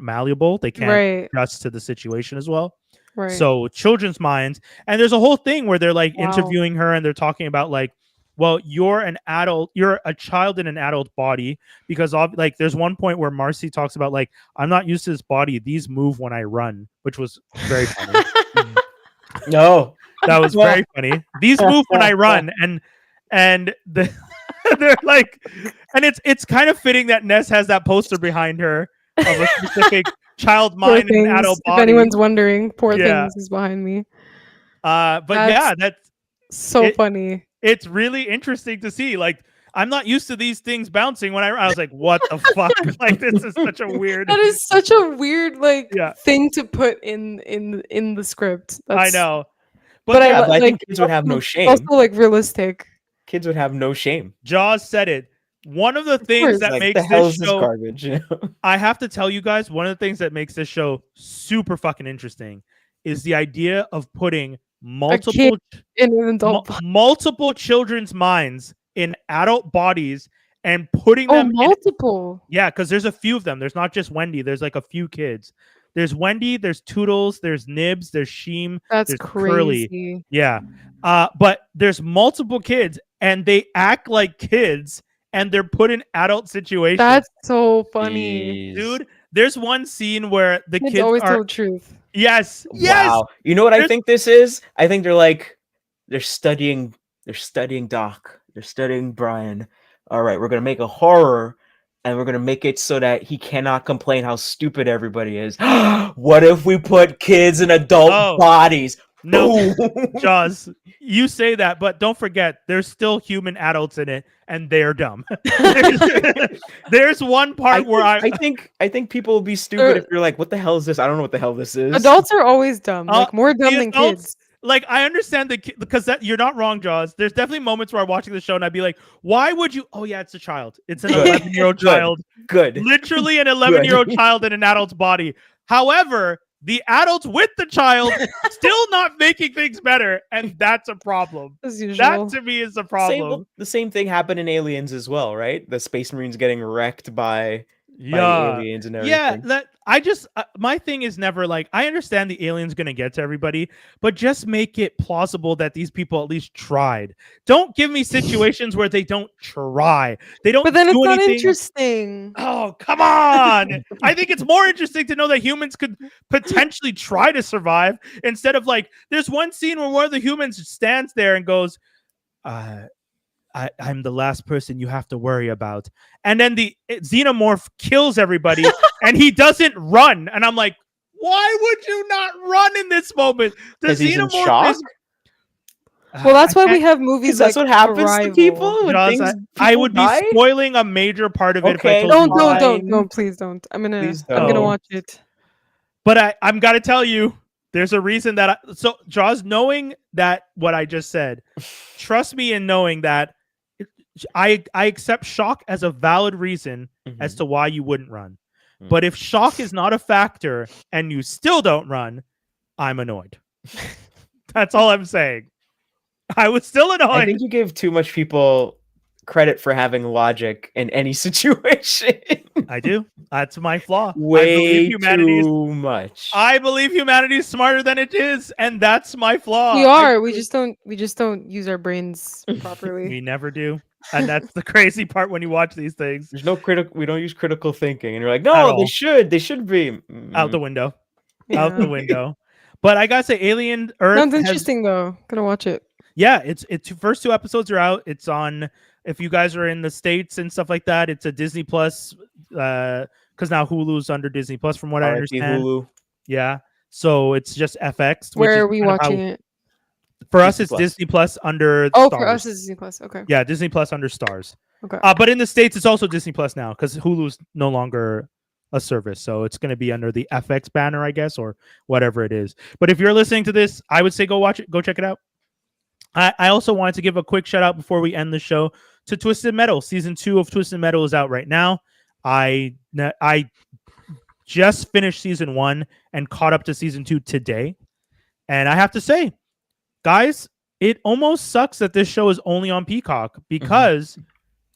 malleable. They can't adjust to the situation as well. Right. So children's minds, and there's a whole thing where they're like interviewing her and they're talking about like, well, you're an adult, you're a child in an adult body, because like there's one point where Marcy talks about like, I'm not used to this body. These move when I run, which was very funny. No, that was very funny. These move when I run, and they're like, and it's kind of fitting that Ness has that poster behind her of a specific child mind and adult body. If anyone's wondering, Poor Things is behind me. But that's so funny. It's really interesting to see. Like, I'm not used to these things bouncing when I was like, what the fuck? Like, this is such a weird. That is such a weird thing to put in the script. I know. But I think kids would have no shame. Also, like, realistic. Kids would have no shame. Jaws said it. One of the things that makes this show garbage. I have to tell you guys, one of the things that makes this show super fucking interesting is the idea of putting multiple children's minds in adult bodies and putting them multiple. Because there's a few of them. There's not just Wendy. There's like a few kids. There's Wendy, there's Toodles, there's Nibs, there's Sheem, there's crazy. Curly. Yeah. But there's multiple kids and they act like kids and they're put in adult situations. That's so funny. Dude, there's one scene where the kids always tell the truth. Yes. Wow. You know what I think this is? I think they're studying Doc. They're studying Brian. All right, we're going to make a horror and we're going to make it so that he cannot complain how stupid everybody is. What if we put kids in adult bodies? No, Jaws, you say that, but don't forget, there's still human adults in it, and they're dumb. There's one part where I think people will be stupid if you're like, what the hell is this? I don't know what the hell this is. Adults are always dumb, like more dumb than kids. Like, I understand because you're not wrong, Jaws. There's definitely moments where I'm watching the show and I'd be like, why would you? Oh, yeah, it's a child. It's an 11-year-old child. Good. Literally an 11-year-old child in an adult's body. However, the adults with the child still not making things better, and that's a problem. As usual. That to me is a problem. The same thing happened in Aliens as well, right? The Space Marines getting wrecked by aliens and everything. Yeah, my thing is never like, I understand the alien's gonna get to everybody, but just make it plausible that these people at least tried. Don't give me situations where they don't try. They don't. But then do it's not anything. interesting. Oh, come on! I think it's more interesting to know that humans could potentially try to survive instead of like. There's one scene where one of the humans stands there and goes, I'm the last person you have to worry about. And then the Xenomorph kills everybody and he doesn't run. And I'm like, why would you not run in this moment? Because he's in shock? Well, that's why we have movies like that's what happens to people when I would be spoiling a major part of it if I told you. Don't, please don't. I'm gonna watch it. But I'm gotta tell you, there's a reason that so Jaws, knowing that what I just said, trust me in knowing that I accept shock as a valid reason as to why you wouldn't run. But if shock is not a factor and you still don't run, I'm annoyed. That's all I'm saying. I was still annoyed. I think you give too much people credit for having logic in any situation. I do. That's my flaw. Way too much. I believe humanity is smarter than it is, and that's my flaw. We are. We just don't use our brains properly. We never do. And that's the crazy part when you watch these things. There's no we don't use critical thinking, and you're like, no, they should be out the window. Yeah. Out the window. But I gotta say, Alien Earth. Sounds interesting though. Gonna watch it. Yeah, it's first 2 episodes are out. It's on. If you guys are in the States and stuff like that, it's a Disney Plus. Because now Hulu's under Disney Plus, from what I understand. Hulu. Yeah. So it's just FX. Where are we watching it? For us, it's Disney Plus under Stars. For us, it's Disney Plus. Okay. Yeah, Disney Plus under Stars. Okay. But in the States, it's also Disney Plus now because Hulu's no longer a service. So it's going to be under the FX banner, I guess, or whatever it is. But if you're listening to this, I would say go watch it. Go check it out. I also wanted to give a quick shout out before we end the show to Twisted Metal. Season 2 of Twisted Metal is out right now. I just finished season 1 and caught up to season 2 today, and I have to say, guys, it almost sucks that this show is only on Peacock because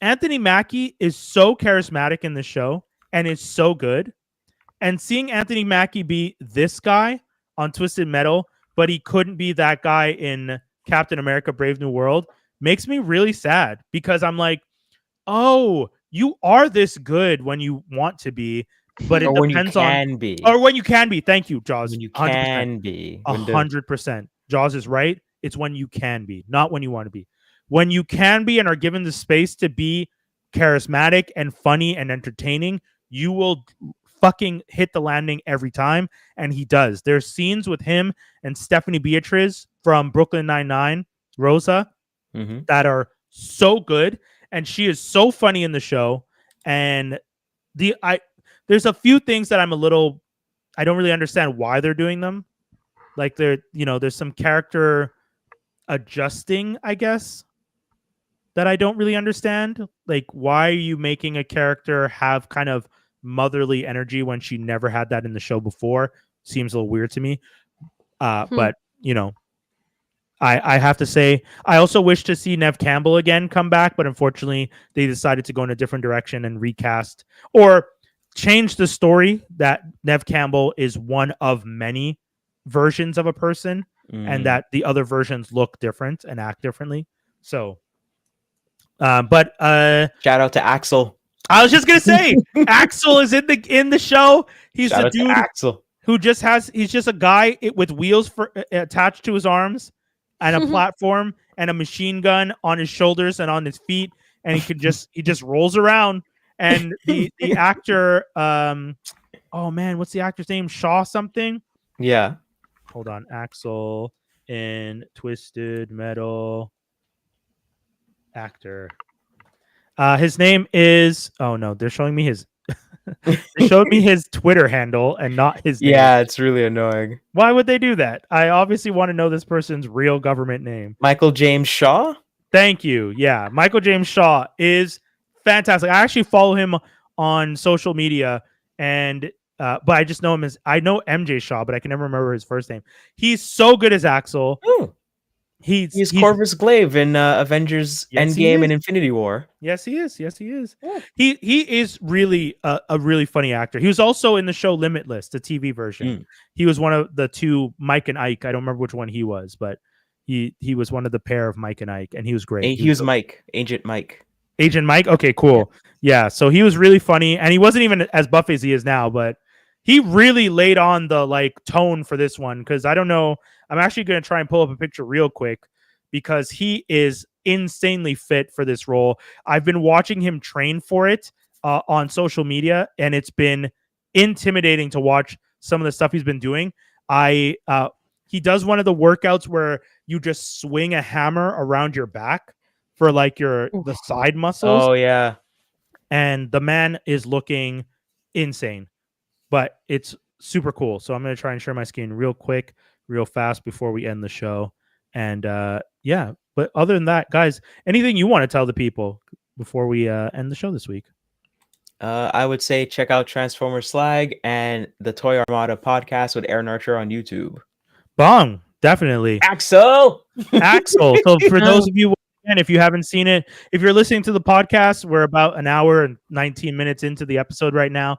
Anthony Mackie is so charismatic in the show and is so good. And seeing Anthony Mackie be this guy on Twisted Metal, but he couldn't be that guy in Captain America Brave New World, makes me really sad because I'm like, oh, you are this good when you want to be, but it depends on be. Or when you can be. Thank you, Jaws. When you 100%. can be. 100%. Jaws is right. It's when you can be, not when you want to be. When you can be and are given the space to be charismatic and funny and entertaining, you will fucking hit the landing every time, and he does. There's scenes with him and Stephanie Beatriz from Brooklyn Nine-Nine, Rosa, that are so good, and she is so funny in the show. And there's a few things that I don't really understand why they're doing them. Like there's some character adjusting, I guess, that I don't really understand. Like, why are you making a character have kind of motherly energy when she never had that in the show before? Seems a little weird to me. But I have to say, I also wish to see Nev Campbell again come back, but unfortunately they decided to go in a different direction and recast or change the story that Nev Campbell is one of many versions of a person and that the other versions look different and act differently. So but shout out to Axel. I was just gonna say Axel is in the show. He's the dude Axel who he's just a guy with wheels attached to his arms and a platform and a machine gun on his shoulders and on his feet, and he just rolls around. And the actor, oh man, what's the actor's name? Shaw something. Yeah. Hold on, Axel in Twisted Metal. Actor. His name is. Oh no, they're showing me his. They showed me his Twitter handle and not his name. Yeah, it's really annoying. Why would they do that? I obviously want to know this person's real government name. Michael James Shaw. Thank you. Yeah, Michael James Shaw is fantastic. I actually follow him on social media, and but I just know him as I know MJ Shaw, but I can never remember his first name. He's so good as Axel. Ooh. He's Corvus Glaive in Avengers Endgame and Infinity War. Yes, he is. Yes, he is. Yeah. He is really a really funny actor. He was also in the show Limitless, the TV version. He was one of the two, Mike and Ike. I don't remember which one he was, but he was one of the pair of Mike and Ike, and he was great. He was Mike, Agent Mike. Agent Mike? Okay, cool. Yeah, so he was really funny, and he wasn't even as buff as he is now, but he really laid on the tone for this one, because I don't know. I'm actually going to try and pull up a picture real quick because he is insanely fit for this role. I've been watching him train for it on social media, and it's been intimidating to watch some of the stuff he's been doing. He does one of the workouts where you just swing a hammer around your back for the side muscles. Oh yeah. And the man is looking insane, but it's super cool. So I'm going to try and share my screen real quick, real fast before we end the show. And yeah, but other than that, guys, anything you want to tell the people before we end the show this week? I would say check out Transformer Slag and the Toy Armada podcast with Aaron Archer on YouTube. Bong, definitely. Axel. So for those of you, and if you haven't seen it, if you're listening to the podcast, we're about an hour and 19 minutes into the episode right now.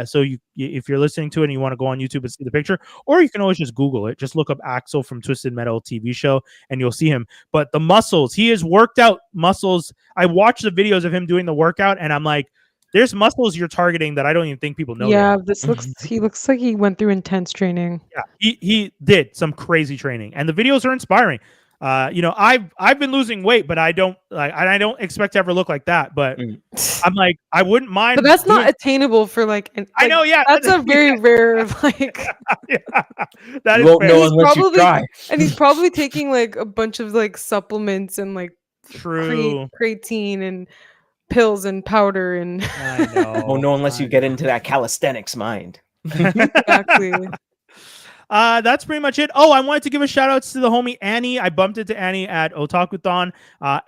So if you're listening to it and you want to go on YouTube and see the picture, or you can always just Google it. Just look up Axel from Twisted Metal TV show and you'll see him. But the muscles, he has worked out muscles. I watched the videos of him doing the workout and I'm like, there's muscles you're targeting that I don't even think people know. Yeah, he looks like he went through intense training. Yeah, he did some crazy training and the videos are inspiring. I've been losing weight, but I don't expect to ever look like that. But I'm like, I wouldn't mind. But that's not attainable for I know, yeah. That's a very rare Yeah, that you is won't fair. know unless you try. And he's probably taking a bunch of supplements and true creatine and pills and powder and. I know. Won't know unless you get into that calisthenics mind. Exactly. That's pretty much it. Oh, I wanted to give a shout out to the homie Annie. I bumped into Annie at Otakuthon.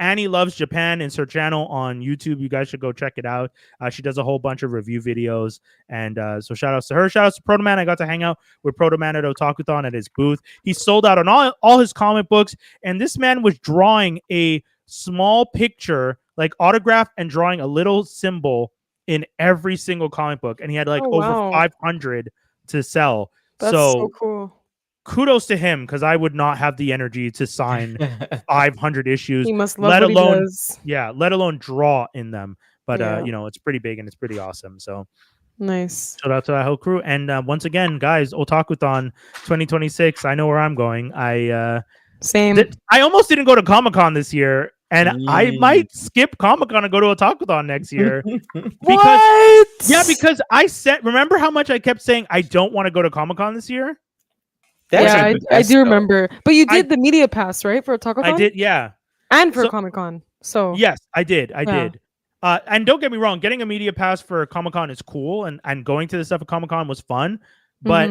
Annie Loves Japan. It's her channel on YouTube. You guys should go check it out. She does a whole bunch of review videos. And so shout outs to her. Shout outs to Protoman. I got to hang out with Protoman at Otakuthon at his booth. He sold out on all his comic books. And this man was drawing a small picture, like autograph and drawing a little symbol in every single comic book. And he had like over 500 to sell. That's so cool. Kudos to him, because I would not have the energy to sign 500 issues. He must love what he does. Let alone draw in them. But it's pretty big and it's pretty awesome. So nice. Shout out to that whole crew. And once again, guys, Otakuthon 2026. I know where I'm going. Same. I almost didn't go to Comic-Con this year. And I might skip Comic-Con and go to Otakuthon next year. What? Yeah, because remember how much I kept saying I don't want to go to Comic-Con this year? I do remember. But you did the media pass, right, for Otakuthon? I did, yeah. And for Comic-Con. So yes, I did. And don't get me wrong, getting a media pass for Comic-Con is cool, and going to the stuff at Comic-Con was fun. But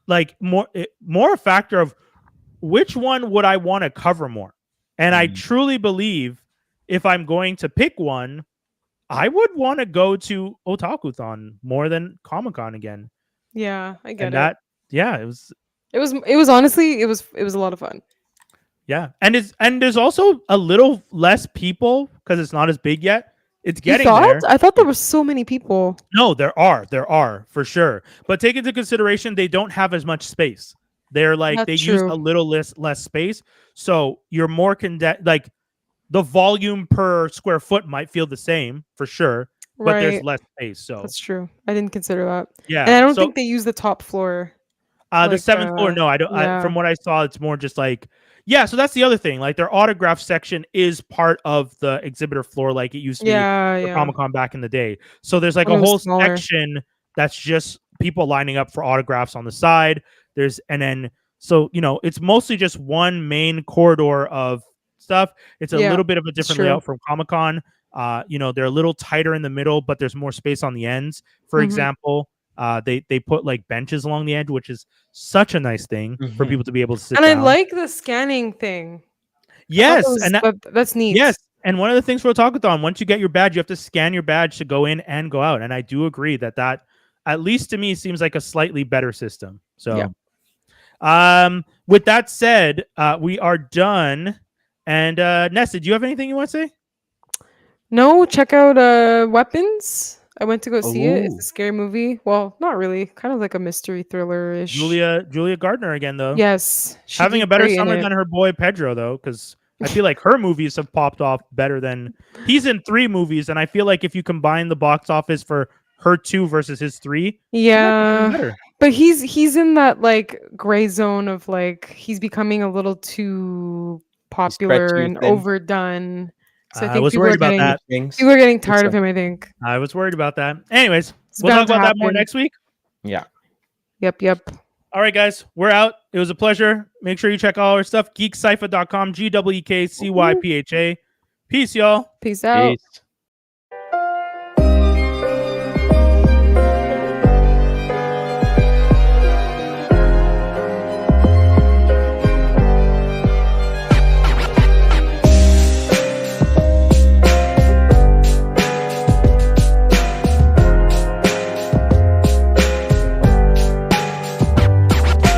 like more a factor of which one would I want to cover more? And I truly believe if I'm going to pick one, I would want to go to Otakuthon more than Comic-Con again. Yeah, I get it. Yeah, it was honestly, it was a lot of fun. Yeah. And there's also a little less people because it's not as big yet. It's getting there. I thought there were so many people. No, there are for sure. But take into consideration they don't have as much space. They're like use a little less space. So you're more like the volume per square foot might feel the same for sure, but there's less space. So that's true. I didn't consider that. Yeah. And I don't think they use the top floor. The seventh floor, no, I don't. From what I saw, it's more just like so that's the other thing. Like their autograph section is part of the exhibitor floor, like it used to be for Comic-Con back in the day. So there's like a whole section that's just people lining up for autographs on the side. So it's mostly just one main corridor of stuff. It's a little bit of a different layout from Comic-Con. They're a little tighter in the middle, but there's more space on the ends. For example, they put like benches along the edge, which is such a nice thing for people to be able to sit down. And I like the scanning thing. Yes, that's neat. Yes, and one of the things for Otakuthon, once you get your badge, you have to scan your badge to go in and go out. And I do agree that at least to me seems like a slightly better system. So with that said, we are done. And Nessa, do you have anything you want to say? No, check out Weapons. I went to go see it. It's a scary movie. Well, not really. Kind of like a mystery thriller-ish. Julia Gardner again, though. Yes. Having a better summer than her boy Pedro, though, because I feel like her movies have popped off better than... He's in 3 movies, and I feel like if you combine the box office for her 2 versus his 3... Yeah. But he's in that, like, gray zone of, like, he's becoming a little too popular and overdone. So I think was worried about that. People are getting tired of him, I think. I was worried about that. Anyways, we'll talk about that more next week. Yeah. Yep. All right, guys. We're out. It was a pleasure. Make sure you check all our stuff. GeekCypha.com. GeekCypha. Peace, y'all. Peace out. Peace.